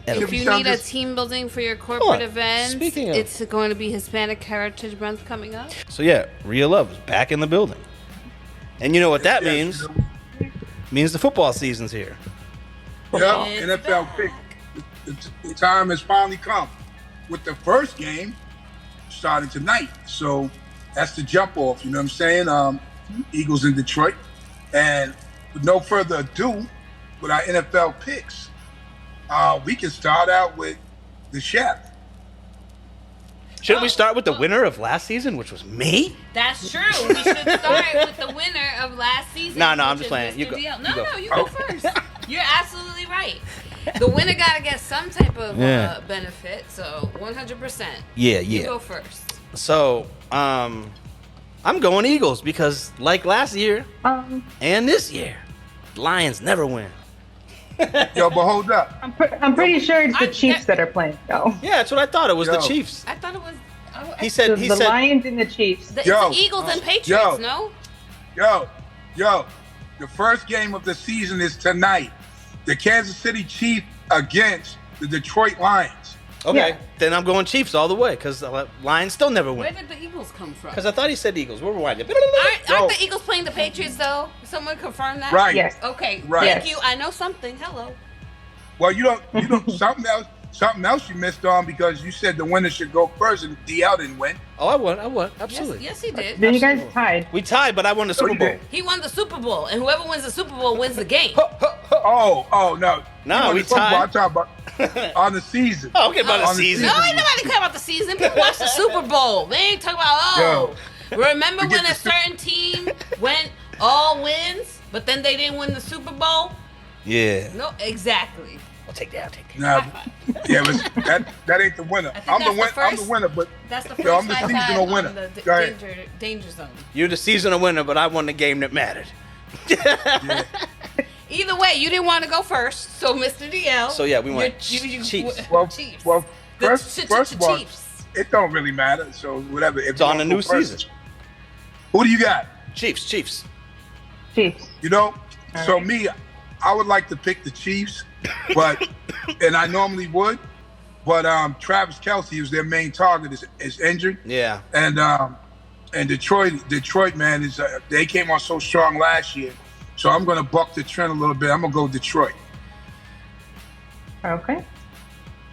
edible. If you Sound need a just- team building for your Hold corporate on. events, Speaking of- it's going to be Hispanic Heritage Month coming up. So yeah, Real Love is back in the building. And you know what that Yes, means? Means the football season's here. Yeah, It's NFL back. pick. The time has finally come with the first game starting tonight. So that's the jump off, you know what I'm saying? Eagles in Detroit. And with no further ado, with our NFL picks, we can start out with the chef. Shouldn't we start with the winner of last season, which was me? That's true. We should start with the winner of last season. No, I'm which just is playing. Mr. You go. DL. You go. No, you go first. You're absolutely right. The winner got to get some type of Yeah. benefit. So 100%. Yeah, You yeah. go first. So, I'm going Eagles because, like last year and this year, Lions never win. Yo, but hold up. I'm pretty sure it's the I- Chiefs that are playing though. Yeah, that's what I thought. It was the Yo. Chiefs. I thought it was. He said. He the said. Lions and the Chiefs. It's Yo. the Eagles and Patriots, Yo. no? Yo, the first game of the season is tonight. The Kansas City Chiefs against the Detroit Lions. Okay, Yeah. then I'm going Chiefs all the way because the Lions still never Where win. did the Eagles come from? Because I thought he said Eagles. We're rewinding. Aren't Yo. the Eagles playing the Patriots, though? Someone confirm that? Right. Yes. Okay, Right. thank Yes. you. I know something. Hello. Well, you don't something else. something else you missed on because you said the winner should go first, and DL didn't win. Oh, I won. Absolutely. Yes, he did. Then you guys tied. We tied, but I won the Super Bowl. He won the Super Bowl, and whoever wins the Super Bowl wins the game. Oh, no. No, we tied. I'm talking about on the season. Oh, okay, about the season. No, ain't nobody care about the season. People watch the Super Bowl. They ain't talking about, remember when a certain team went all wins, but then they didn't win the Super Bowl? Yeah. No, exactly. I'll take that. Nah, yeah, but that ain't the winner. I'm the winner, but that's the first I'm the seasonal winner. The danger zone. You're the seasonal winner, but I won the game that mattered. Yeah. Either way, you didn't want to go first, so Mr. DL. So yeah, we went Chiefs. Well, Chiefs. well, first of all, Chiefs. it don't really matter. So whatever. If It's on the new season. Who do you got? Chiefs. Chiefs. You know, All so right. me, I would like to pick the Chiefs, but and I normally would, but Travis Kelce, who's their main target, is injured. Yeah. And Detroit, man, is they came on so strong last year. So I'm gonna buck the trend a little bit. I'm gonna go Detroit. Okay.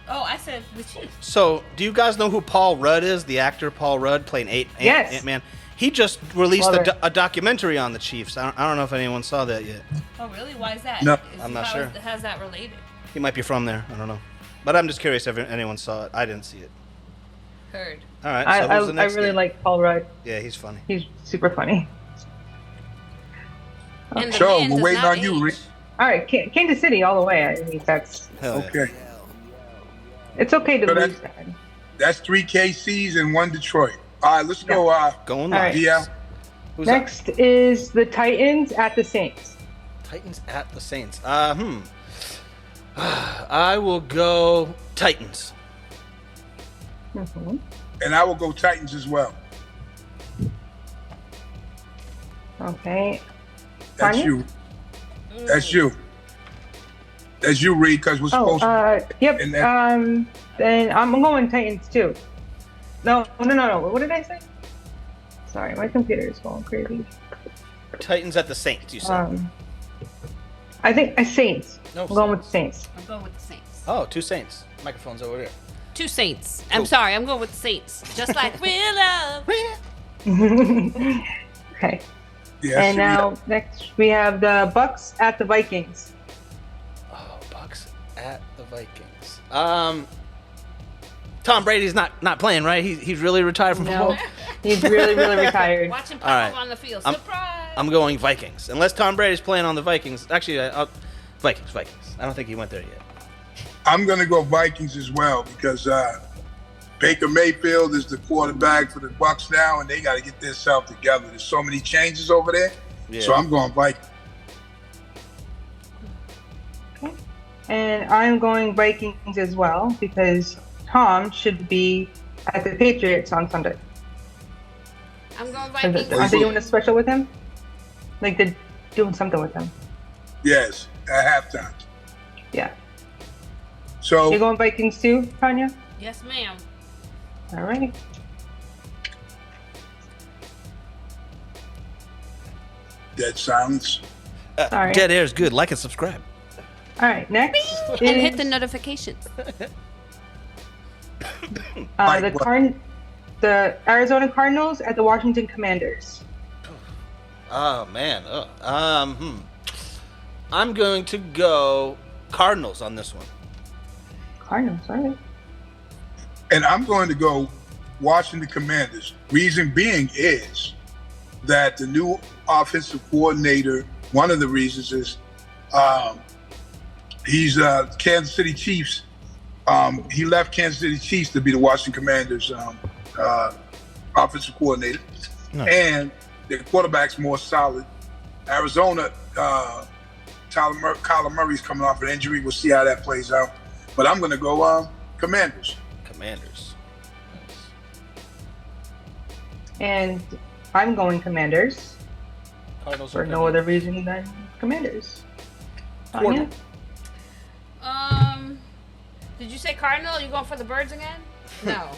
Oh, I said the Chiefs. So, do you guys know who Paul Rudd is? The actor Paul Rudd playing Yes. Ant-Man. He just released Love it. a documentary on the Chiefs. I don't know if anyone saw that yet. Oh, really? Why is that? No. I'm not sure. How's that related? He might be from there. I don't know. But I'm just curious if anyone saw it. I didn't see it. Heard. All right. So who's the I next really game? like Paul Rudd. Yeah, he's funny. He's super funny. And the So man we're does waiting not on you, age. Rick. All right, Kansas City all the way. I mean, that's Hell yeah. Okay, it's okay to So lose that. that's 3 KCs and 1 Detroit. All right, let's go. Going All live. right. DL. Who's up? Next is the Titans at the Saints. Titans at the Saints. I will go Titans. Mm-hmm. And I will go Titans as well. Okay. That's Tanya? you. That's you. That's you, Reed, because we're Oh, supposed to. yep. And that- Then I'm going Titans too. No. What did I say? Sorry, my computer is going crazy. Titans at the Saints, you said. I think Saints. No, I'm going with the Saints. I'm going with the Saints. Oh, 2 Saints. Microphone's over there. 2 Saints. Cool. I'm sorry. I'm going with the Saints. Just like real love. Okay. Yes, And you- now next we have the Bucks at the Vikings. Oh, Bucks at the Vikings. Tom Brady's not playing, right? He's really retired from No, football. he's really retired. Watch him pop All right. up on the field. I'm- Surprise! I'm going Vikings. Unless Tom Brady's playing on the Vikings. Actually, Vikings. I don't think he went there yet. I'm going to go Vikings as well because Baker Mayfield is the quarterback for the Bucks now, and they got to get themselves together. There's so many changes over there, Yeah. so I'm going Vikings. And I'm going Vikings as well because Tom should be at the Patriots on Sunday. I'm going Aren't Vikings. they doing a special with him? Like they're doing something with him. Yes, at halftime. Yeah. So You going Vikings too, Tanya? Yes, ma'am. All right. dead silence. Sorry. Dead air is good. Like and subscribe. All right. Next And hit is the notifications. Mike, what? the Arizona Cardinals at the Washington Commanders. Oh man. I'm going to go Cardinals on this one. Cardinals, all right. And I'm going to go Washington Commanders. Reason being is that the new offensive coordinator, one of the reasons is he's Kansas City Chiefs. He left Kansas City Chiefs to be the Washington Commanders offensive coordinator. Nice. And the quarterback's more solid. Arizona, Kyler Murray's coming off an injury. We'll see how that plays out. But I'm going to go Commanders. Commanders. And I'm going Commanders Cardinals for no other reason than Commanders. Tanya? Did you say Cardinal? You going for the Birds again? No.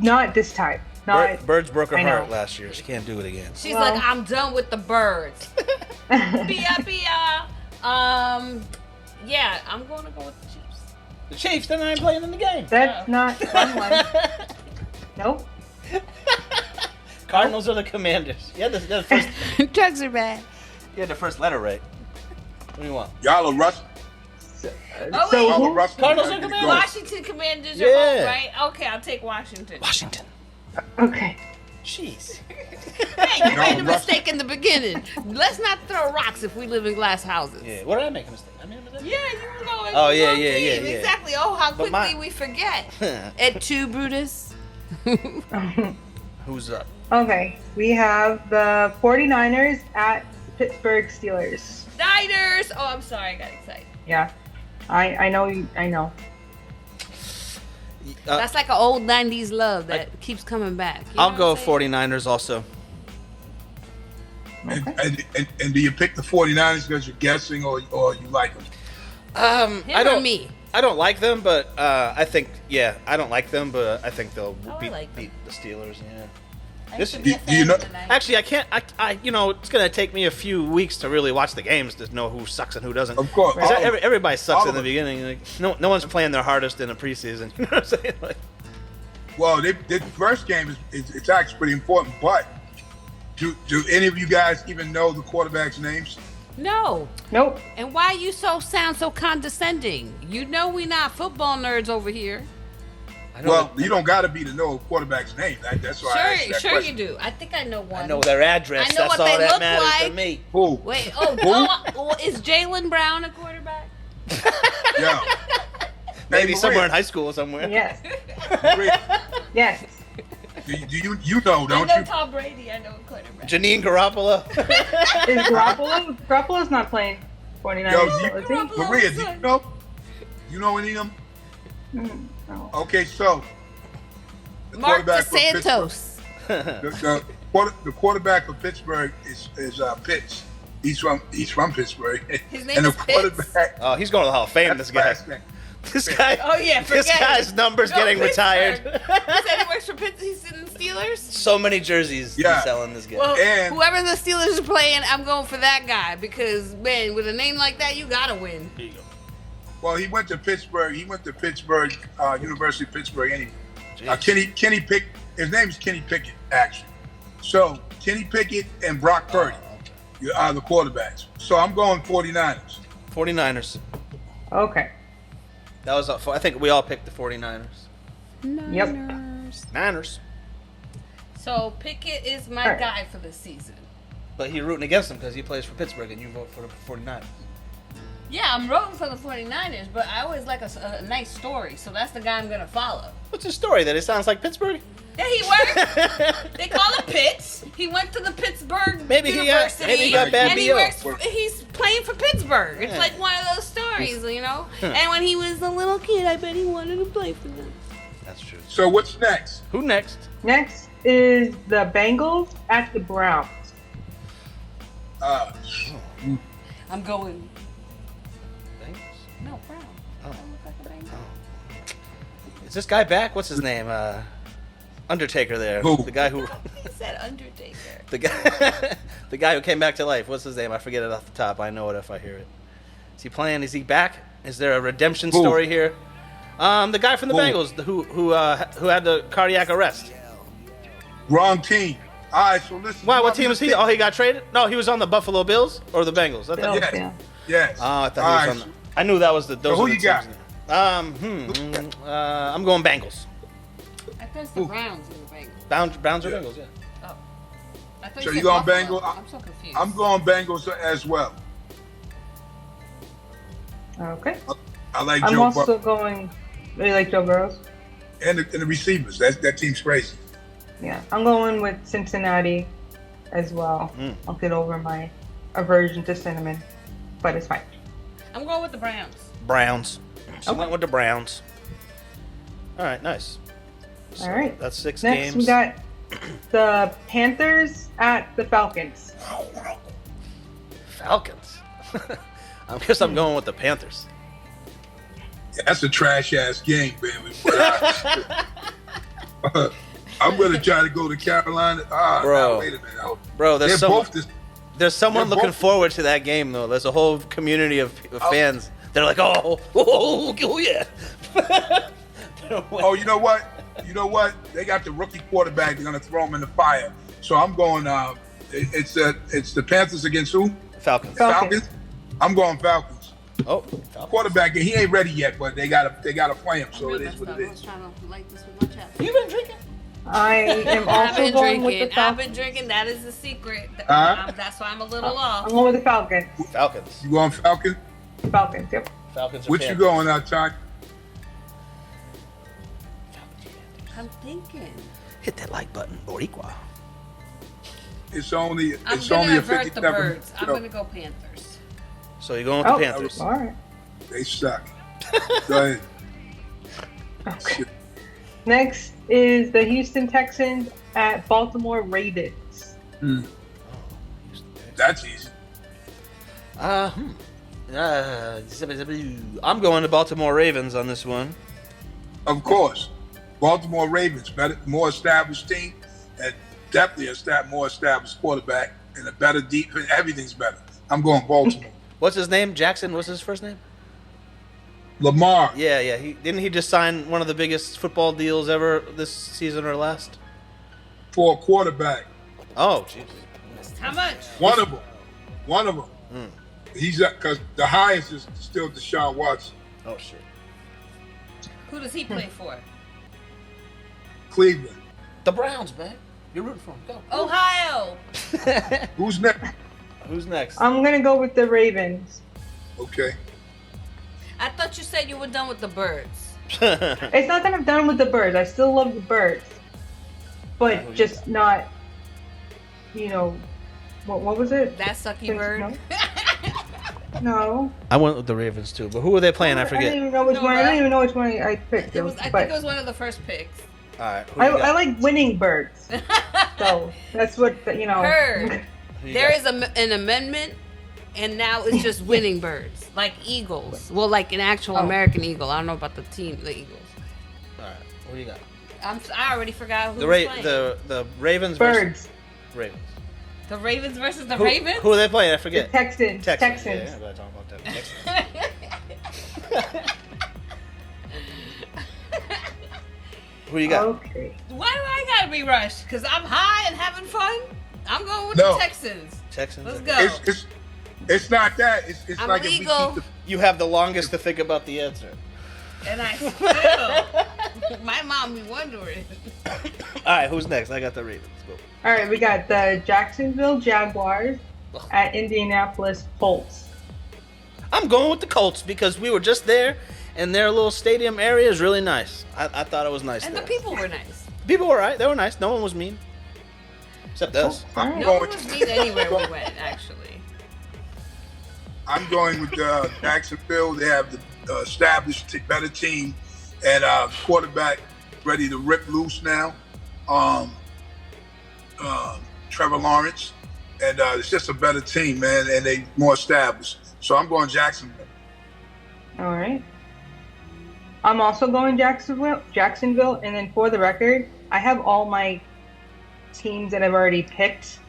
Not this time. Not. Birds broke her I know. heart last year. She can't do it again. She's Well. like, I'm done with the Birds. Bia. Yeah, I'm going to go with the Chiefs. The Chiefs, they're not even playing in the game. That's not 1-1. Nope. Cardinals are the Commanders. Yeah, the first. Drugs are bad. You had the first letter right. What do you want? Y'all are Russ. So who? Cardinals are Commanders. Washington Commanders are home, right? Okay, I'll take Washington. Washington. Okay. Jeez. Hey, you made a mistake in the beginning. Let's not throw rocks if we live in glass houses. Yeah. What did I make a mistake? I made a mistake. Yeah, you were going. Oh, yeah, wrong yeah, team. yeah. Exactly. Oh, how But quickly we forget. Et tu, Brutus? Who's up? Okay. We have the 49ers at Pittsburgh Steelers. Niners. Oh, I'm sorry. I got excited. Yeah. I know. I know. That's like an old 90s love that keeps coming back. You know I'll go what I'm saying? 49ers also. Okay. And do you pick the 49ers because you're guessing or you like them? Him I don't. or me? I don't like them, but I think I don't like them, but I think they'll beat the Steelers. Yeah. This, do you know? Actually, I can't. It's gonna take me a few weeks to really watch the games to know who sucks and who doesn't. Of course, 'Cause everybody sucks in the them. beginning. Like, no one's playing their hardest in a preseason. You know what I'm saying? Like, Well, the first game it's actually pretty important. But do any of you guys even know the quarterbacks' names? No. Nope. And why you sound so condescending? You know we not football nerds over here. Well, you don't got to be to know a quarterback's name. That's why I asked that Sure question. you do. I think I know one. I know their address. I know That's what all they that look matters like. to me. Who? Wait, is Jalen Brown a quarterback? Yeah. Maybe Hey, somewhere in Maria, high school somewhere. Yes. Maria, Yes. do you know, I don't know you? Tom Brady. I know a quarterback. Janine Garoppolo. Is Garoppolo? Garoppolo's not playing 49ers. Yo, is he? Garoppolo- Maria, do you know? You know any of them? No. Okay, so the Mark quarterback for DeSantos. the quarterback for Pittsburgh is Pitts. He's from Pittsburgh. His name and the is Pitts? quarterback. Oh, he's going to the Hall of Fame. This guy. last name. This guy. Oh yeah, forget This guy's it. number's No, getting Pittsburgh. retired. He said he works for Pittsburgh. He's in the Steelers. So many jerseys Yeah. he's selling this guy. Well, And- whoever the Steelers are playing, I'm going for that guy because man, with a name like that, you gotta win. Here you go. Well, he went to Pittsburgh. He went to Pittsburgh, University of Pittsburgh. Anyway, Jeez. Kenny Pickett. His name is Kenny Pickett, actually. So Kenny Pickett and Brock Purdy are the quarterbacks. So I'm going 49ers. 49ers. Okay. That was. I think we all picked the 49ers. Yep. Niners. So Pickett is my Alright. guy for this season. But you're rooting against him because he plays for Pittsburgh and you vote for the 49ers. Yeah, I'm rooting for the 49ers, but I always like a nice story, so that's the guy I'm gonna follow. What's his story? That it sounds like Pittsburgh? Yeah, he works. They call it Pitts. He went to the Pittsburgh Maybe he got- University. maybe he got bad and he BO. works. He's playing for Pittsburgh. It's Yeah. like one of those stories, you know. And when he was a little kid, I bet he wanted to play for them. That's true. So what's next? Who next? Next is the Bengals at the Browns. I'm going. Bengals? No, Brown. Oh. Don't look like a Bengal. Is this guy back? What's his name? Undertaker there. Who? The guy who He said Undertaker. the guy the guy who came back to life. What's his name? I forget it off the top. I know it if I hear it. Is he playing? Is he back? Is there a redemption Who? story here? The guy from the Who? Bengals who had the cardiac arrest. Wrong team. All right, so listen. Wow, what team was he? Oh, he got traded? No, he was on the Buffalo Bills or the Bengals. I thought, Bills, Yes. yeah. Yes. Oh, I thought All he was right, on the, I knew that was the those who are the you got? teams. I'm going Bengals. I thought it's the Browns and the Bengals. Browns or Yeah. Bengals, yeah. Oh. I thought So you you said going Buffalo. Bengals? I'm so confused. I'm going Bengals as well. Okay. I like I'm Joe also Burrow going. Really like Joe Burrow. and the receivers. That team's crazy. Yeah. I'm going with Cincinnati as well. Mm. I'll get over my aversion to cinnamon, but it's fine. I'm going with the Browns. Browns. So Okay. went with the Browns. All right, nice. So All right. That's 6 Next, games. we got the Panthers at the Falcons. Falcons. I guess I'm going with the Panthers. That's a trash ass game, baby. But, I'm gonna try to go to Carolina. Bro. Now, wait a minute. Bro, They're both this. there's someone they're looking both- forward to that game though. There's a whole community of fans. They're like, oh yeah. Oh, you know what? They got the rookie quarterback. They're gonna throw him in the fire. So I'm going. It's the Panthers against who? Falcons. I'm going Falcons. Oh, quarterback. He ain't ready yet, but they gotta play him. So it is what it is. I was trying to light this with my chest. You been drinking? I am also going with the Falcons. I've been drinking. That is the secret. That's why I'm a little off. I'm going with the Falcons. Falcons. You going Falcon? Falcons. Yep. Falcons. What you going out, Ty? I'm thinking. Hit that like button, Boricua. It's only a 57. The birds. I'm gonna go Panthers. So you're going with the Panthers. All right. They suck. Go ahead. Okay. Next is the Houston Texans at Baltimore Ravens. That's easy. I'm going to Baltimore Ravens on this one. Of course. Baltimore Ravens, better, more established team, and definitely more established quarterback, and a better defense. Everything's better. I'm going Baltimore. What's his name? Jackson? What's his first name? Lamar. Yeah. Didn't he just sign one of the biggest football deals ever this season or last? For a quarterback. Oh, jeez. How much? One of them. He's because the highest is still Deshaun Watson. Oh shit. Who does he play for? Cleveland. The Browns, man. You're rooting for him. Go. Ohio. Who's next? Who's next? I'm gonna go with the Ravens. Okay. I thought you said you were done with the birds. It's not that I'm done with the birds. I still love the birds, but just not. What was it? That sucky bird. No. I went with the Ravens too, but who were they playing? I forget. I don't even know which one. I don't even know which one I picked. I think it was one of the first picks. All right. I like winning birds, so that's what Heard. There is an amendment, and now it's just winning birds, like eagles. Well, like an actual American eagle. I don't know about the team, the Eagles. All right. What do you got? I already forgot who was playing. The Ravens. Birds. Ravens. The Ravens versus the Ravens? Who are they playing? I forget. The Texans. Yeah, I'm talking about that. Who you got? Okay. Why do I gotta be rushed? Because I'm high and having fun? I'm going with the Texans. Texans. Let's go. It's not that. It's I'm like legal. You have the longest to think about the answer. And I still. My mom be wondering. All right, who's next? I got the Ravens. Go. All right, we got the Jacksonville Jaguars at Indianapolis Colts. I'm going with the Colts because we were just there, and their little stadium area is really nice. I thought it was nice. And there. the people were nice. People were right. They were nice. No one was mean, except us. No one was mean anywhere we went, actually. I'm going with Jacksonville. They have the established better team, and quarterback ready to rip loose now. Trevor Lawrence, and it's just a better team, man, and they more established. So I'm going Jacksonville. All right. I'm also going Jacksonville, and then for the record, I have all my teams that I've already picked,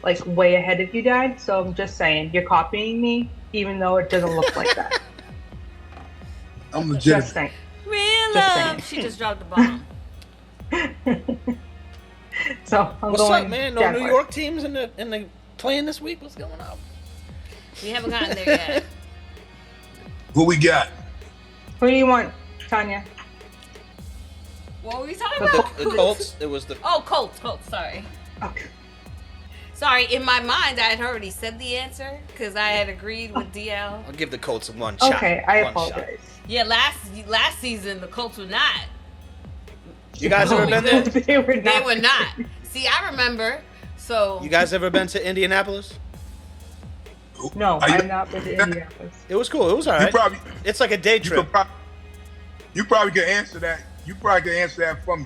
like way ahead of you, Dad. So I'm just saying, you're copying me, even though it doesn't look like that. I'm legit. Just saying. Real love. She just dropped the bomb. So I'm What's going up, man? No Jaguars. New York teams in the playing this week. What's going on? We haven't gotten there yet. Who we got? Who do you want, Tanya? What were we talking about? The Colts. It was the. Oh, Colts. Sorry. Okay. Sorry, in my mind, I had already said the answer because I had agreed with DL. I'll give the Colts one shot. Okay, I One apologize. Yeah, last season the Colts were not. You guys ever been there? They were not. They were not. See, I remember. So. You guys ever been to Indianapolis? No, I've not been to Indianapolis. It was cool. It was all right. It's like a day trip. You probably could answer that. You probably could answer that for me.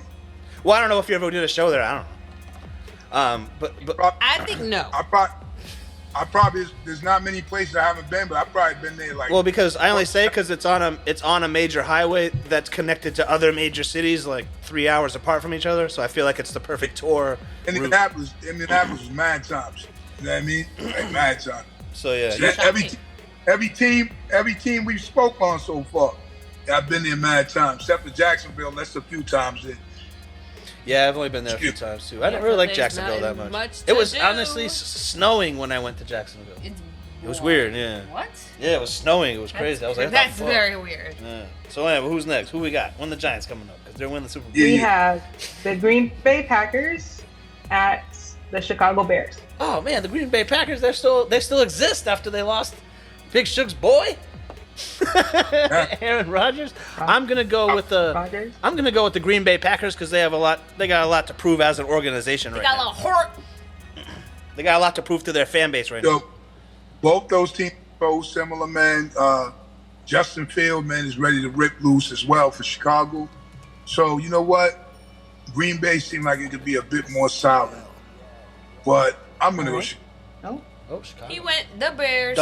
Well, I don't know if you ever did a show there. I don't know. But I think no. I probably there's not many places I haven't been, but I've probably been there like. Well, because I only say because it's on a major highway that's connected to other major cities like 3 hours apart from each other. So I feel like it's the perfect tour. Indianapolis was mad times. You know what I mean? Like mad times. So yeah. Every team we spoke on so far. I've been there mad times, except for Jacksonville. That's a few times there. Yeah, I've only been there a few times too. I didn't really like Jacksonville that much. It was honestly snowing when I went to Jacksonville. It was weird, yeah. What? Yeah, it was snowing. It was crazy. I was like, that's very weird. Yeah. So anyway, who's next? Who we got? When the Giants coming up? Because they're winning the Super Bowl. We have the Green Bay Packers at the Chicago Bears. Oh man, the Green Bay Packers, they still exist after they lost Big Shug's boy. Aaron Rodgers. I'm gonna go with the Green Bay Packers because they got a lot to prove as an organization right now. They got a lot of heart. They got a lot to prove to their fan base right now. Both those teams, both similar, man. Justin Field, man, is ready to rip loose as well for Chicago. So you know what? Green Bay seemed like it could be a bit more solid, but I'm gonna go. Oh, Chicago. He went the Bears.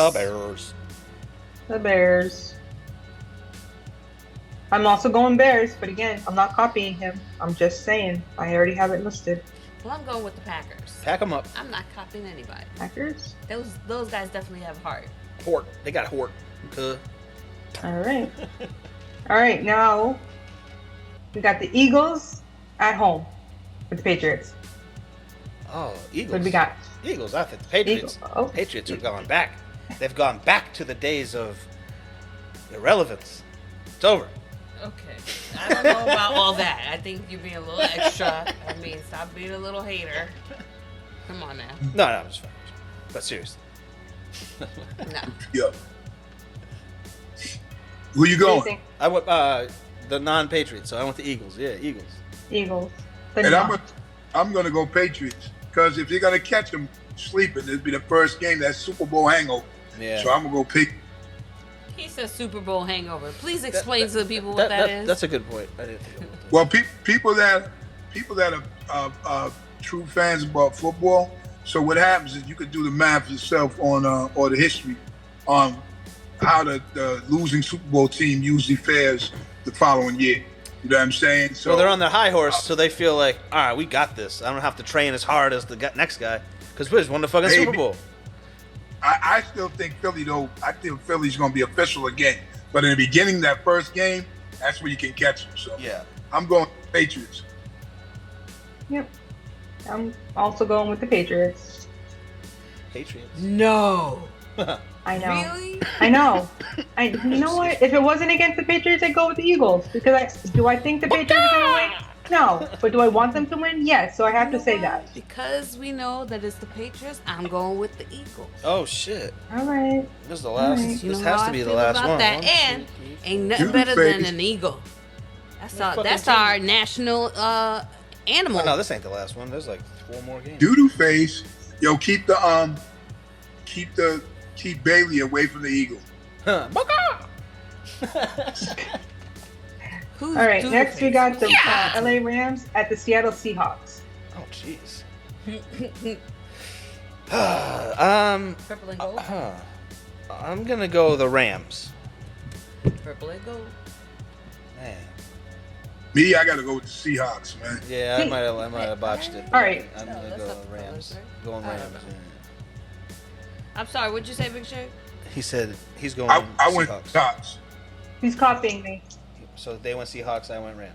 The Bears. I'm also going Bears, but again, I'm not copying him. I'm just saying. I already have it listed. Well, I'm going with the Packers. Pack them up. I'm not copying anybody. Packers? Those guys definitely have heart. Hort. They got Hort. All right. All right, now we got the Eagles at home with the Patriots. Oh, Eagles. What do we got? Eagles. I think the Patriots. Patriots are going back. They've gone back to the days of irrelevance. It's over. Okay. I don't know about all that. I think you're being a little extra. I mean, stop being a little hater. Come on now. No, I'm just fine. But seriously. No. Yeah. Who you going? I went the non-Patriots, so I went the Eagles. Yeah, Eagles. Eagles. And I'm going to go Patriots because if you're going to catch them sleeping, it'll be the first game, that Super Bowl hangover. Yeah. So I'm going to go Patriots. He said Super Bowl hangover. Please explain to the people what that is. That's a good point. I didn't think about that. Well, people that are true fans about football. So what happens is you could do the math yourself on or the history on how the losing Super Bowl team usually fares the following year. You know what I'm saying? So they're on their high horse, so they feel like, all right, we got this. I don't have to train as hard as the next guy because we just won the fucking Super Bowl. I still think Philly, though. I think Philly's going to be official again. But in the beginning, that first game, that's where you can catch them. So yeah, I'm going Patriots. Yep. I'm also going with the Patriots. Patriots? No. I know. Really? I know. You know what? If it wasn't against the Patriots, I'd go with the Eagles. Because do I think the Patriots are going to win? No. But do I want them to win? Yes. So I have to say that. Because we know that it's the Patriots, I'm going with the Eagles. Oh, shit. All right. This is the last. Right. This has to be the last one. That. And ain't nothing better than an eagle. That's our national animal. Oh, no, this ain't the last one. There's like 4 more games. Doodoo face. Yo, keep Bailey away from the Eagle. Huh. All right, next we got the LA Rams at the Seattle Seahawks. Oh, jeez. Purple and gold? I'm going to go the Rams. Purple and gold. Man. Me, I got to go with the Seahawks, man. Yeah, I might have botched it. All right. I'm going to go Rams. Going Rams. Yeah. I'm sorry, what'd you say, Big Shaq? He said he's going I went Seahawks. Seahawks. He's copying me. So they went Seahawks, I went Rams.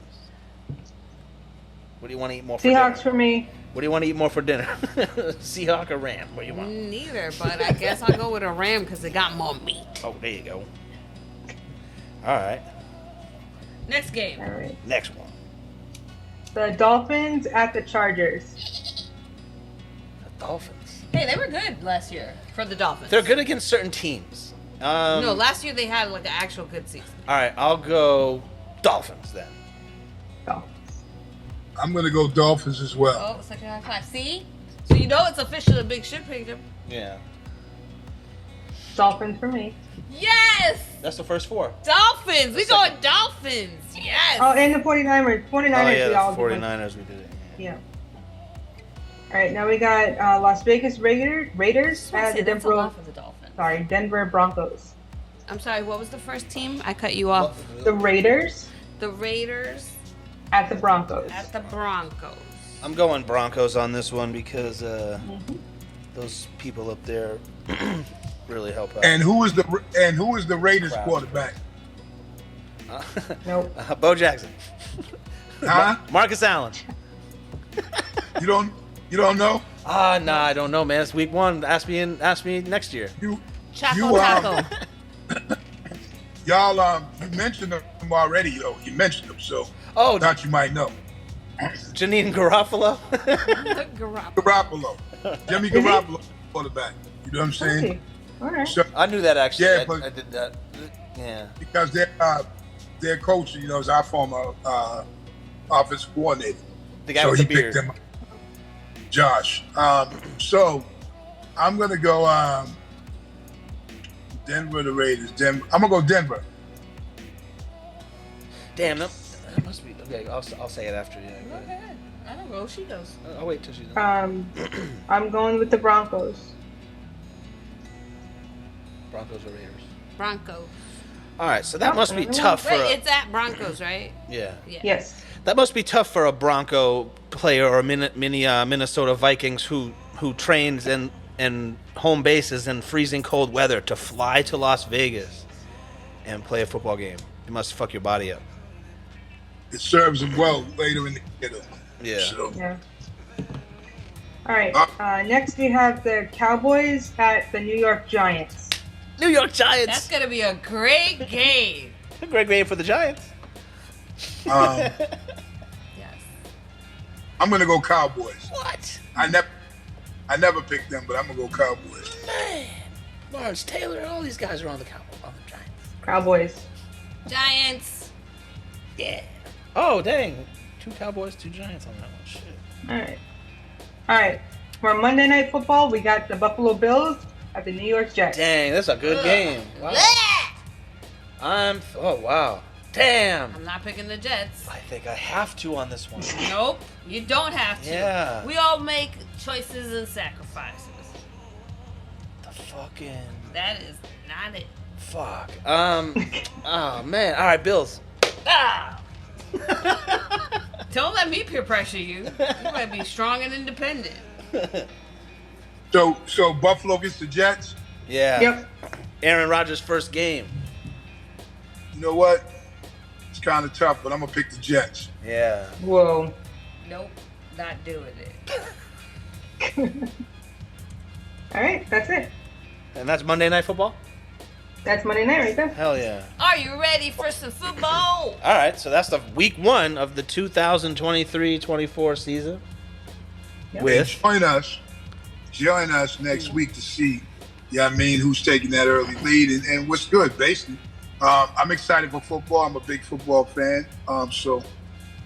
What do you want to eat more for Seahawks dinner? for me. What do you want to eat more for dinner? Seahawk or Ram? What do you want? Neither, but I guess I'll go with a Ram because it got more meat. Oh, there you go. All right. Next game. All right. Next one. The Dolphins at the Chargers. The Dolphins. Hey, they were good last year for the Dolphins. They're good against certain teams. No, last year they had like an actual good season. All right, I'll go Dolphins then. Dolphins. I'm going to go Dolphins as well. Oh, second high five. See? So you know it's official a big shit picture. Yeah. Dolphins for me. Yes! That's the first 4. Dolphins! We going Dolphins! Yes! Oh, and the 49ers. 49ers, Oh, yeah, we all the 49ers, we did it. Yeah. All right, now we got Las Vegas Raiders at the Denver Broncos. I'm sorry, what was the first team? I cut you off. The Raiders. The Raiders. At the Broncos. At the Broncos. I'm going Broncos on this one because those people up there really help out. And who is the Raiders quarterback? Nope. Bo Jackson. Huh? Marcus Allen. You don't know? Nah, I don't know, man. It's week 1. Ask me next year. Taco. Y'all, you mentioned them already, though. You mentioned them, so thought you might know. Janine Garoppolo. Garoppolo. Jimmy Garoppolo, quarterback. You know what I'm saying? Okay. All right. So, I knew that actually. Yeah, I did that. Yeah. Because their coach, is our former offensive coordinator. The guy with the beard. Picked him, Josh. So I'm gonna go Denver, the Raiders. I'm gonna go Denver. Damn, that must be okay. I'll say it after you. Okay. I don't know. She goes. I'll wait till she's done. I'm going with the Broncos. Broncos or Raiders? Broncos. All right, so that must be tough for. Wait, it's at Broncos, right? Yeah. Yes. That must be tough for a Bronco player or Minnesota Vikings who trains in home bases in freezing cold weather to fly to Las Vegas and play a football game. It must fuck your body up. It serves them well later in the year. Yeah. So. Yeah. All right. Next we have the Cowboys at the New York Giants. New York Giants. That's gonna be a great game. A great game for the Giants. Yes. I'm gonna go Cowboys. What? I never picked them, but I'm gonna go Cowboys. Man, Lawrence Taylor, all these guys are on the Giants. Cowboys. Giants. Yeah. Oh dang, 2 Cowboys, 2 Giants on that one. Shit. All right. For Monday Night Football, we got the Buffalo Bills at the New York Jets. Dang, that's a good game. Wow. Oh wow. Damn. I'm not picking the Jets. I think I have to on this one. Nope, you don't have to. Yeah. We all make choices and sacrifices. The fucking. That is not it. Fuck. Oh man. All right, Bills. Ah! Don't let me peer pressure you. You gotta be strong and independent. So Buffalo gets the Jets. Yeah. Yep. Aaron Rodgers' first game. You know what? It's kind of tough, but I'm gonna pick the Jets. Yeah. Whoa. Nope, not doing it. All right, that's it. And that's Monday Night Football? That's Monday night right there. Hell yeah. Are you ready for some football? All right, so that's the week 1 of the 2023-24 season. Yep. With Join us next week to see, who's taking that early lead and what's good, basically. I'm excited for football. I'm a big football fan. So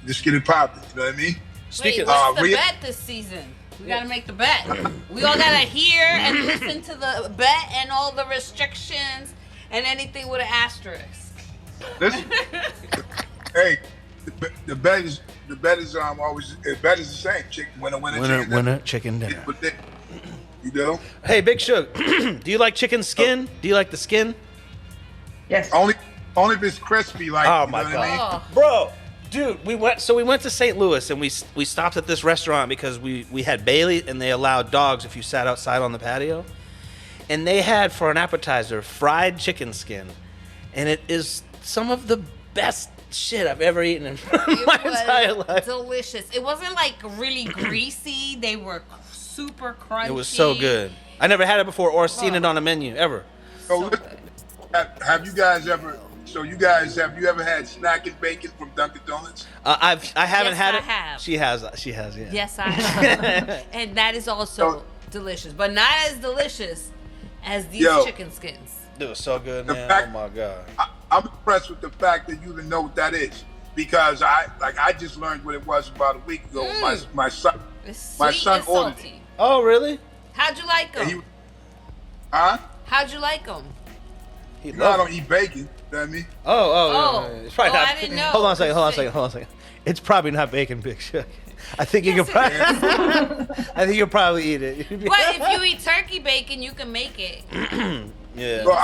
just get it popping. You know what I mean? Wait, what's the bet this season? We gotta make the bet. We all gotta hear and listen to the bet and all the restrictions and anything with an asterisk. Listen, hey, the bet is always the is the same. Chicken winner, chicken dinner. You know? Hey, Big Shug, do you like chicken skin? Do you like the skin? Yes. Only if it's crispy, like. Oh you my know god, what I mean? bro, dude, we went to St. Louis and we stopped at this restaurant because we had Bailey and they allowed dogs if you sat outside on the patio, and they had for an appetizer fried chicken skin, and it is some of the best shit I've ever eaten in my entire life. Delicious. It wasn't like really greasy. They were super crunchy. It was so good. I never had it before or seen it on a menu ever. So have you guys ever? So have you ever had snack and bacon from Dunkin' Donuts? I haven't had it. I have. She has, yeah. Yes, I have. And that is also delicious, but not as delicious as these chicken skins. It was so good, man. Oh my god. I'm impressed with the fact that you even know what that is, because I just learned what it was about a week ago. My son ordered it. Oh really? How'd you like them? How'd you like them? I don't eat bacon. You know what I mean? Oh. It's probably not. I didn't know. Hold on a second. It's probably not bacon, Big Shug. I think you could probably. I think you'll probably eat it. But if you eat turkey bacon, you can make it. Yeah. Well,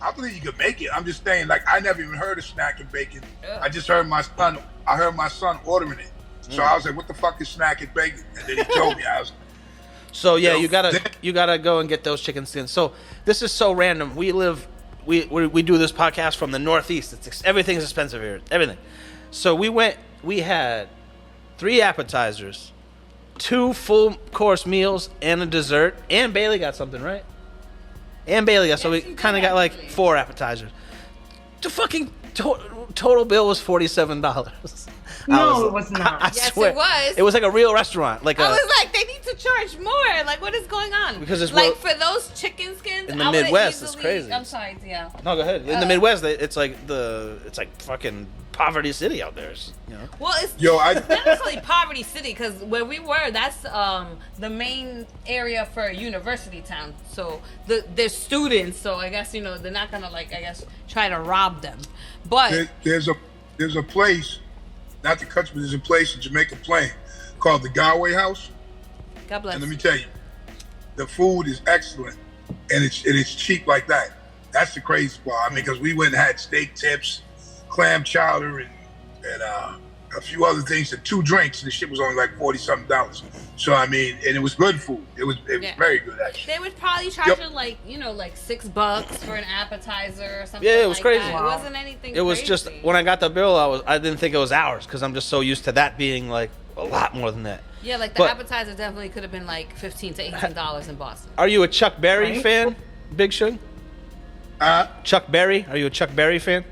I believe you could make it. I'm just saying, like, I never even heard of snack and bacon. I just heard my son. I heard my son ordering it. So I was like, "What the fuck is snack and bacon?" And then he told me. I was. So yeah, you gotta go and get those chicken skins. So this is so random. We live we do this podcast from the Northeast. Everything's expensive here. Everything. So we had 3 appetizers, 2 full course meals, and a dessert. And Bailey got something, right? And Bailey got, so we kind of got like 4 appetizers. The fucking total bill was $47. No, it was not. I yes, swear. it was. It was like a real restaurant. Like I was like, they need to charge more. Like, what is going on? Because it's like for those chicken skins in the Midwest. It's crazy. I'm sorry, yeah. No, go ahead. In the Midwest, it's like fucking poverty city out there. You know. Well, it's not necessarily poverty city because where we were, that's the main area for a university town. So there's students. So I guess they're not gonna try to rob them. But there's a place. Not the country, but there's a place in Jamaica Plain called the Galway House. God bless. And let me tell you, the food is excellent, and it's cheap like that. That's the crazy part. I mean, because we went and had steak tips, clam chowder, and a few other things, and 2 drinks, and the shit was only like $40-something. So I mean, and it was good food. It was very good actually. They would probably charge you like $6 for an appetizer or something. Yeah, it was crazy. That. Wow. It wasn't anything. It was crazy. just when I got the bill, I didn't think it was ours because I'm just so used to that being like a lot more than that. Yeah, like the appetizer definitely could have been like $15 to $18 in Boston. Are you a Chuck Berry fan, Big Shug? Chuck Berry? Are you a Chuck Berry fan?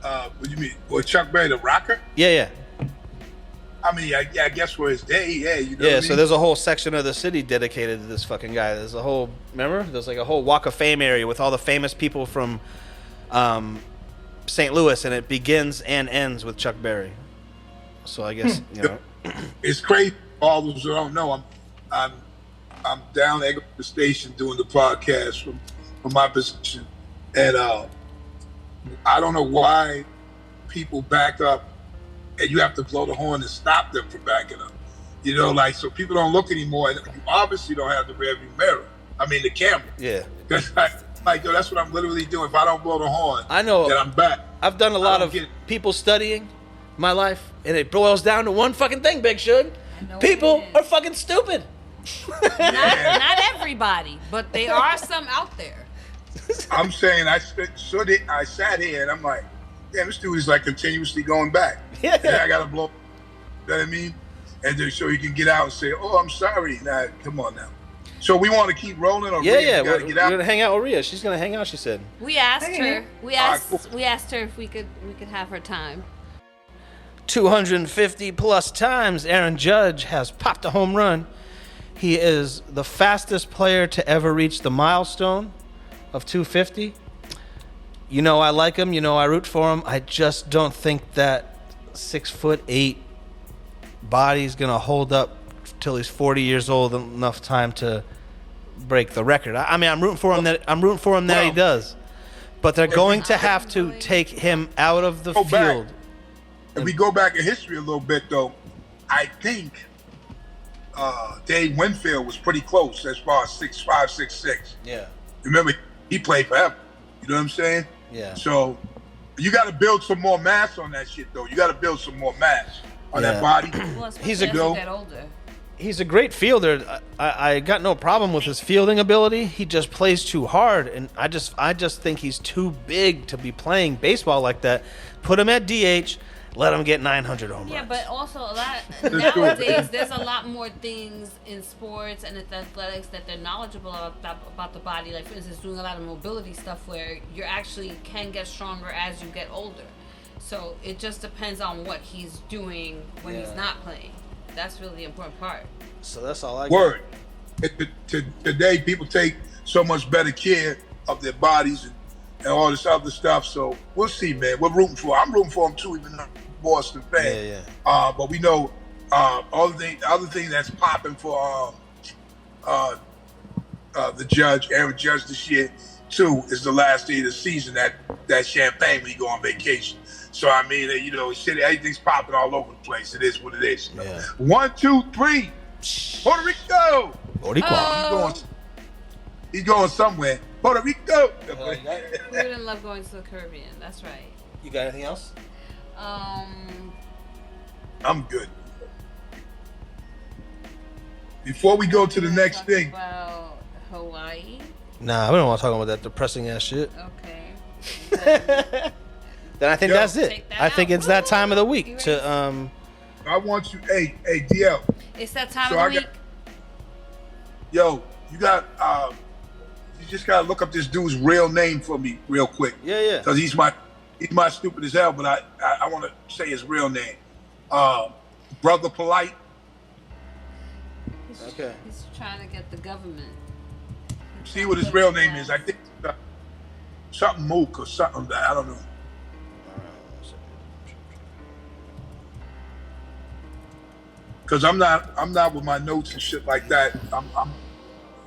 What do you mean? Well, Chuck Berry, the rocker? Yeah. I mean, I guess for his day, yeah. You know what I mean? So there's a whole section of the city dedicated to this fucking guy. There's a whole, remember? There's like a whole Walk of Fame area with all the famous people from St. Louis, and it begins and ends with Chuck Berry. So I guess, It's crazy. All those who don't know, I'm down at the station doing the podcast from my position, and I don't know why people back up. And you have to blow the horn to stop them from backing up. So people don't look anymore. And you obviously don't have the rearview mirror. I mean, the camera. Yeah. That's what I'm literally doing. If I don't blow the horn, I know. then I'm back. I've done a lot of people studying my life, and it boils down to one fucking thing, Big Shug. People are fucking stupid. Not everybody, but there are some out there. I'm saying I sat here and I'm like, damn, this dude is like continuously going back. Yeah. And I gotta blow. You know what I mean? And then, so he can get out and say, "Oh, I'm sorry." Nah, come on now. So we want to keep rolling, or yeah. We're gonna hang out with Rhea. She's gonna hang out. She said. We asked her. We asked her if we could have her time. 250 plus times, Aaron Judge has popped a home run. He is the fastest player to ever reach the milestone of 250. I like him. I root for him. I just don't think that 6'8" body's gonna hold up till he's 40 years old enough time to break the record. I mean, I'm rooting for him that he does, but they're going to have to take him out of the field. If we go back in history a little bit, though, I think Dave Winfield was pretty close as far as 6'5", 6'6". Yeah. Remember, he played forever. You know what I'm saying? Yeah. So you got to build some more mass on that shit, though. You got to build some more mass on that body. Well, he's a get older. He's a great fielder. I got no problem with his fielding ability. He just plays too hard, and I just think he's too big to be playing baseball like that. Put him at DH. Let him get 900 home runs. Yeah, but also nowadays there's a lot more things in sports and athletics that they're knowledgeable about the body. Like, for instance, doing a lot of mobility stuff where you actually can get stronger as you get older. So it just depends on what he's doing when he's not playing. That's really the important part. So that's all I Word. Today, people take so much better care of their bodies and all this other stuff. So we'll see, man. We're rooting for. I'm rooting for him too, even though I'm a Boston fan. Yeah. But we know other thing that's popping for the Judge, Aaron Judge, this year too, is the last day of the season. That champagne when you go on vacation. So I mean, shit, everything's popping all over the place. It is what it is. Yeah. 1, 2, 3, Puerto Rico. Boricua. He's going somewhere. Puerto Rico. We would love going to the Caribbean. That's right. You got anything else? I'm good. Before we go to the next thing. About Hawaii. Nah, we don't want to talk about that depressing ass shit. Okay. Then I think that's it. I think it's that time of the week to I want you, hey, DL. It's that time of the week. Yo, you got you just gotta look up this dude's real name for me real quick. Yeah. Because he's my stupid as hell, but I want to say his real name. Brother Polite. Okay. He's trying to get the government. See what his real name is. I think something Mook or something. I don't know. Because I'm not with my notes and shit like that.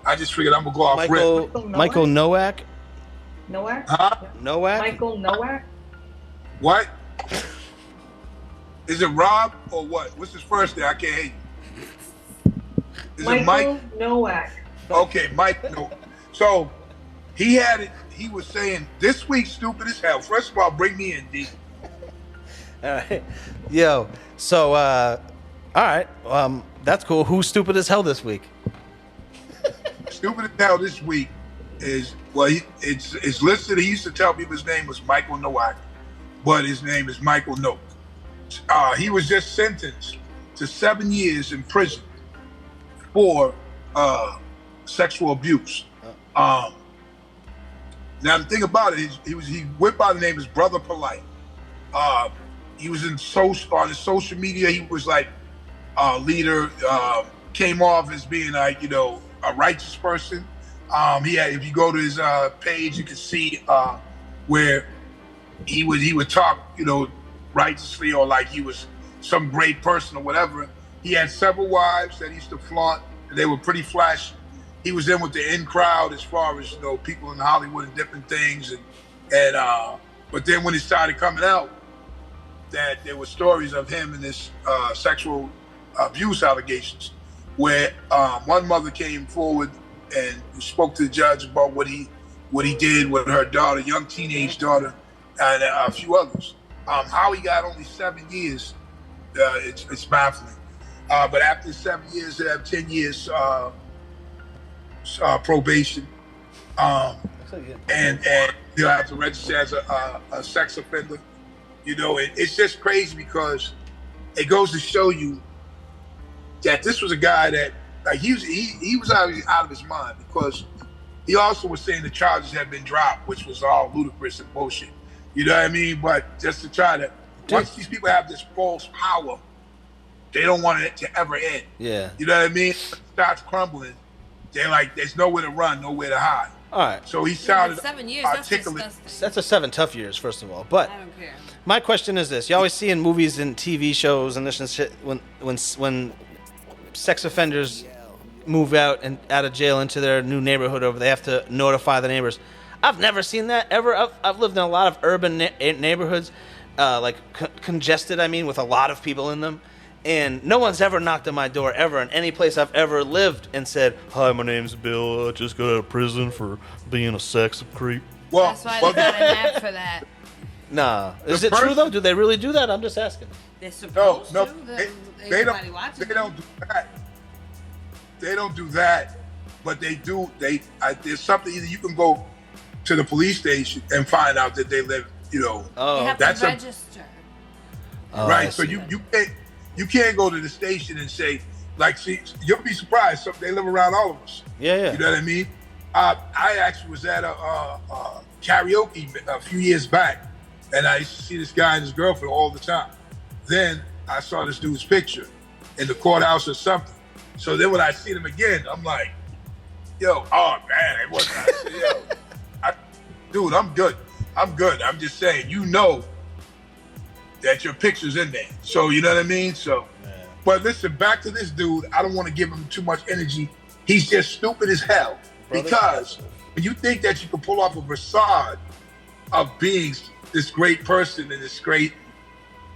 I just figured I'm gonna go off rip. Michael Nowak. Nowak? Huh? Nowak? Michael Nowak? What? Is it Rob or what? What's his first name? I can't hear you. Is it Mike? Michael Nowak. Okay, Mike. No. So he had it. He was saying this week stupid as hell. First of all, bring me in, D. All right, yo. So, all right. That's cool. Who's stupid as hell this week? Stupid as hell this week is it's listed. He used to tell people his name was Michael Nowak, but his name is Michael Noak. He was just sentenced to 7 years in prison for sexual abuse. Now the thing about it is he went by the name his Brother Polite. He was on his social media. He was like leader. Came off as being like a righteous person. If you go to his page, you can see where he would talk righteously, or like he was some great person or whatever. He had several wives that he used to flaunt. They were pretty flashy. He was in with the in crowd as far as people in Hollywood and different things, and but then when it started coming out that there were stories of him and this sexual abuse allegations, where one mother came forward and spoke to the judge about what he did with her daughter, young teenage daughter, and a few others. How he got only 7 years, it's baffling. But after 7 years, they have 10 years probation, and he'll have to register as a sex offender. It's just crazy because it goes to show you that this was a guy that he was out of his mind, because he also was saying the charges had been dropped, which was all ludicrous and bullshit. You know what I mean? But just to try to, once these people have this false power, they don't want it to ever end. Yeah. You know what I mean? When it starts crumbling, they're like, there's nowhere to run, nowhere to hide. All right. So he sounded 7 years, articulate. That's a 7 tough years, first of all. But I don't care. My question is this: you always see in movies and TV shows and this and shit when sex offenders move out of jail into their new neighborhood, or they have to notify the neighbors. I've never seen that ever. I've lived in a lot of urban neighborhoods, like congested. I mean, with a lot of people in them, and no one's ever knocked on my door ever in any place I've ever lived and said, "Hi, my name's Bill. I just got out of prison for being a sex creep." Well, that's why they got an app for that. Nah, is it true though? Do they really do that? I'm just asking. They're supposed to. They don't do that. They don't do that, but they do. There's something. Either you can go to the police station and find out that they live. Oh, you have to register. Right. So you can't go to the station and say, see, you'll be surprised. They live around all of us. Yeah. You know what I mean? I actually was at a karaoke a few years back, and I used to see this guy and his girlfriend all the time. Then I saw this dude's picture in the courthouse or something. So then when I see them again, I'm like, yo, oh man, it wasn't. Dude, I'm good. I'm just saying, that your picture's in there. So you know what I mean? So, but listen, back to this dude. I don't want to give him too much energy. He's just stupid as hell. Because when you think that you can pull off a facade of being this great person and this great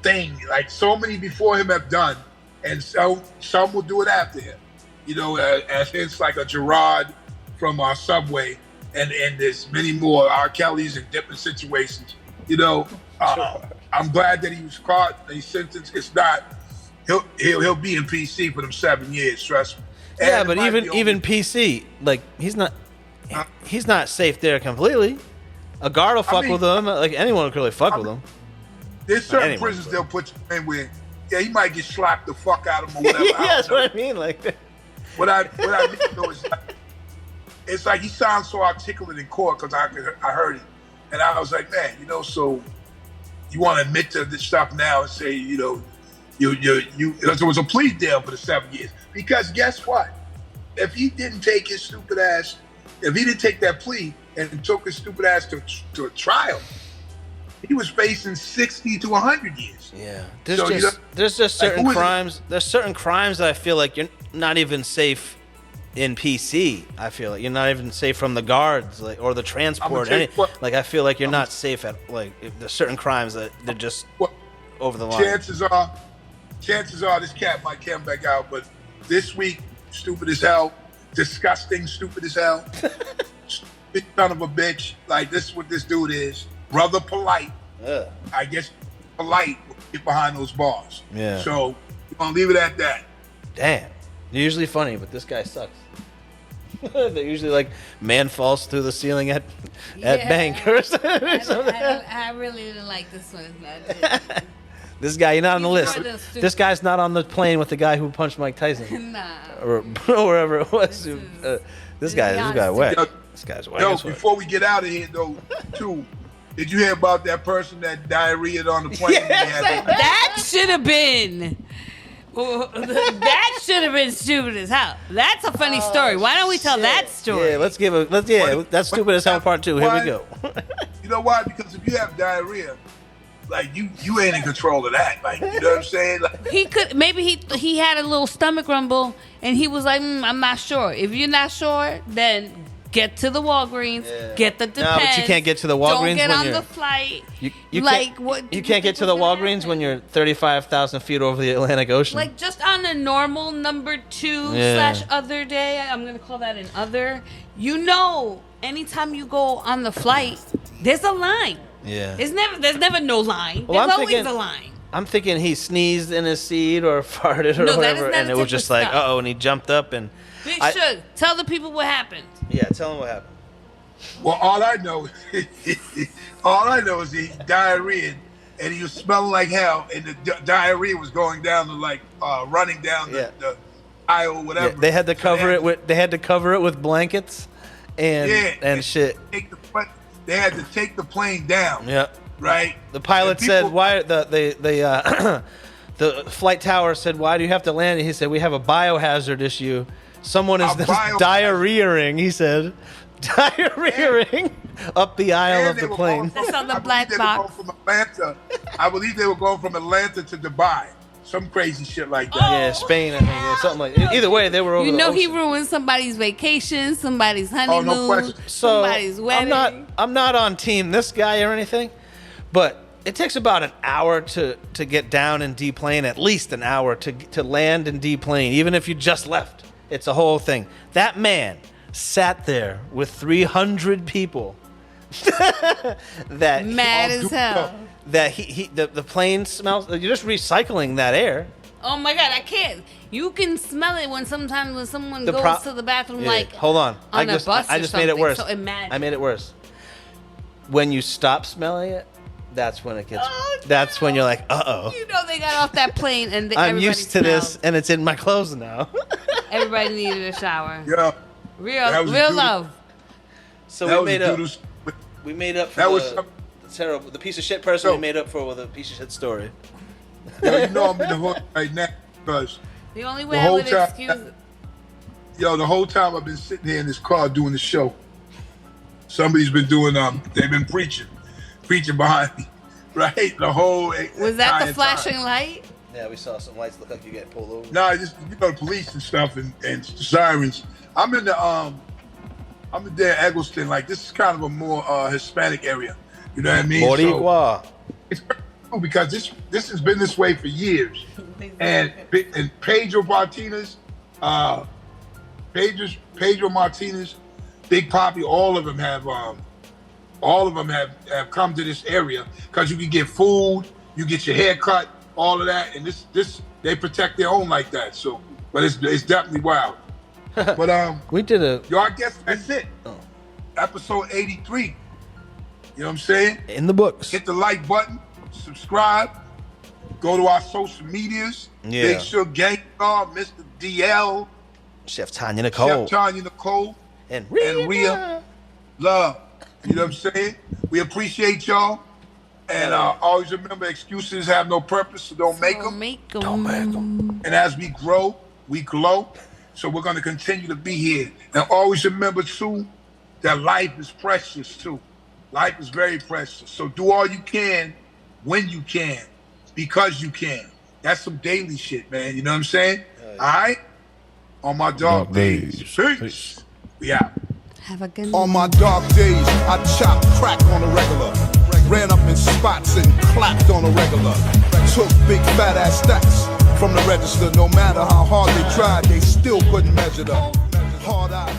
thing, like so many before him have done, and so some will do it after him. As hence like a Gerard from our Subway, and there's many more R. Kelly's in different situations. I'm glad that he was caught and he's sentenced. It's not. He'll be in PC for them 7 years. Trust me. Yeah, but even PC, like he's not. he's not safe there completely. A guard will fuck with him. Like anyone could really fuck with him. There's certain prisons they'll put you in where, he might get slapped the fuck out of him or whatever. Yeah, that's what I mean. Like, what I mean though is, it's like he sounds so articulate in court because I heard it, and I was like, man, so you want to admit to this stuff now and say, you there was a plea deal for the 7 years, because guess what? If he didn't take his stupid ass, if he didn't take that plea and took his stupid ass to a trial, he was facing 60 to 100 years. Yeah, there's just certain crimes. There's certain crimes that I feel like you're not even safe in PC. I feel like you're not even safe from the guards, or the transport. I feel like you're not safe at there's certain crimes that they're just over the line. Chances are this cat might come back out, but this week, stupid as hell, disgusting, stupid as hell, stupid son of a bitch. Like, this is what this dude is. Brother polite. I guess polite will get behind those bars. Yeah. So we're gonna leave it at that. Damn. They're usually funny, but this guy sucks. They're usually like man falls through the ceiling at bank or something. I really didn't like this one. This guy, you're not on the list. This guy's not on the plane with the guy who punched Mike Tyson. Nah. Or wherever it was. This guy whack. This guy's whack. Yo, before we get out of here, though, too, did you hear about that person that diarrheaed on the plane? Yes, that should have been. That should have been stupid as hell. That's a funny story. Why don't we tell that story? Yeah, that's stupid as hell part 2. Here we go. You know why? Because if you have diarrhea, like you ain't in control of that. Like, you know what I'm saying? Like, he had a little stomach rumble and he was like, I'm not sure. If you're not sure, then get to the Walgreens, get the Depends. No, but you can't get to the Walgreens. Don't get on the flight. You can't get to the Walgreens when you're 35,000 feet over the Atlantic Ocean. Like, just on a normal number 2/other day, I'm gonna call that an other. Anytime you go on the flight, there's a line. Yeah. There's never no line. There's always a line. I'm thinking he sneezed in his seat or farted or whatever, and it was just like, uh-oh, and he jumped up and... Big Suge, tell the people what happened. Yeah, tell him what happened. Well, all I know is he diarrheaed, and he was smelling like hell, and the diarrhea was going down to running down the aisle or whatever. Yeah, they had to cover it with blankets and shit. They had to take the plane down. Yeah. Right. The pilot said, "Why the flight tower said, why do you have to land?" And he said, "We have a biohazard issue. Someone is diarrheaing." He said, diarrheaing up the aisle of the plane. That's on the black box. I believe they were going from Atlanta to Dubai. Some crazy shit like that. Yeah, Spain, I think, something like that. Either way, they were over the ocean. He ruined somebody's vacation, somebody's honeymoon, no question. somebody's wedding. I'm not on team this guy or anything, but it takes about an hour to get down and deplane, at least an hour to land and deplane, even if you just left. It's a whole thing. That man sat there with 300 people. Mad as hell. That the plane smells. You're just recycling that air. Oh my God, I can't. You can smell it when someone goes to the bathroom. Hold on. I just made it worse. So imagine. I made it worse. When you stop smelling it, that's when it gets. That's when you're like, uh-oh. They got off that plane and I'm used to this, and it's in my clothes now. Everybody needed a shower. Yeah. Real love. So we made up for the piece of shit person. We made up for with a piece of shit story. I'm in the hood right now because the only way I would excuse it. The whole time I've been sitting here in this car doing the show, somebody's been doing they've been preaching behind me, right? The whole was that the flashing light? Yeah, we saw some lights look like you get pulled over. No, just the police and stuff and sirens. I'm in there Eggleston. Like, this is kind of a more Hispanic area. You know what I mean? Boricua. So, it's cool because this has been this way for years. And Pedro Martinez, Pedro Martinez, Big Papi, all of them have come to this area because you can get food, you get your hair cut, all of that, and this they protect their own like that. So, but it's definitely wild. But we did I guess that's it. episode 83. You know what I'm saying? In the books. Hit the like button, subscribe, go to our social medias. Yeah. Big Sure Gang Star, Mr. DL, Chef Tanya Nicole, and Rhea. Love. You know what I'm saying? We appreciate y'all. And always remember, excuses have no purpose, so don't make them. Don't make them. And as we grow, we glow. So we're going to continue to be here. And always remember, too, that life is precious, too. Life is very precious. So do all you can when you can, because you can. That's some daily shit, man. You know what I'm saying? All right? On my dark days. Peace. We out. Have a good night. On my dark days, I chop crack on a regular. Ran up in spots and clapped on a regular. Took big fat ass stacks from the register. No matter how hard they tried, they still couldn't measure the hard eye.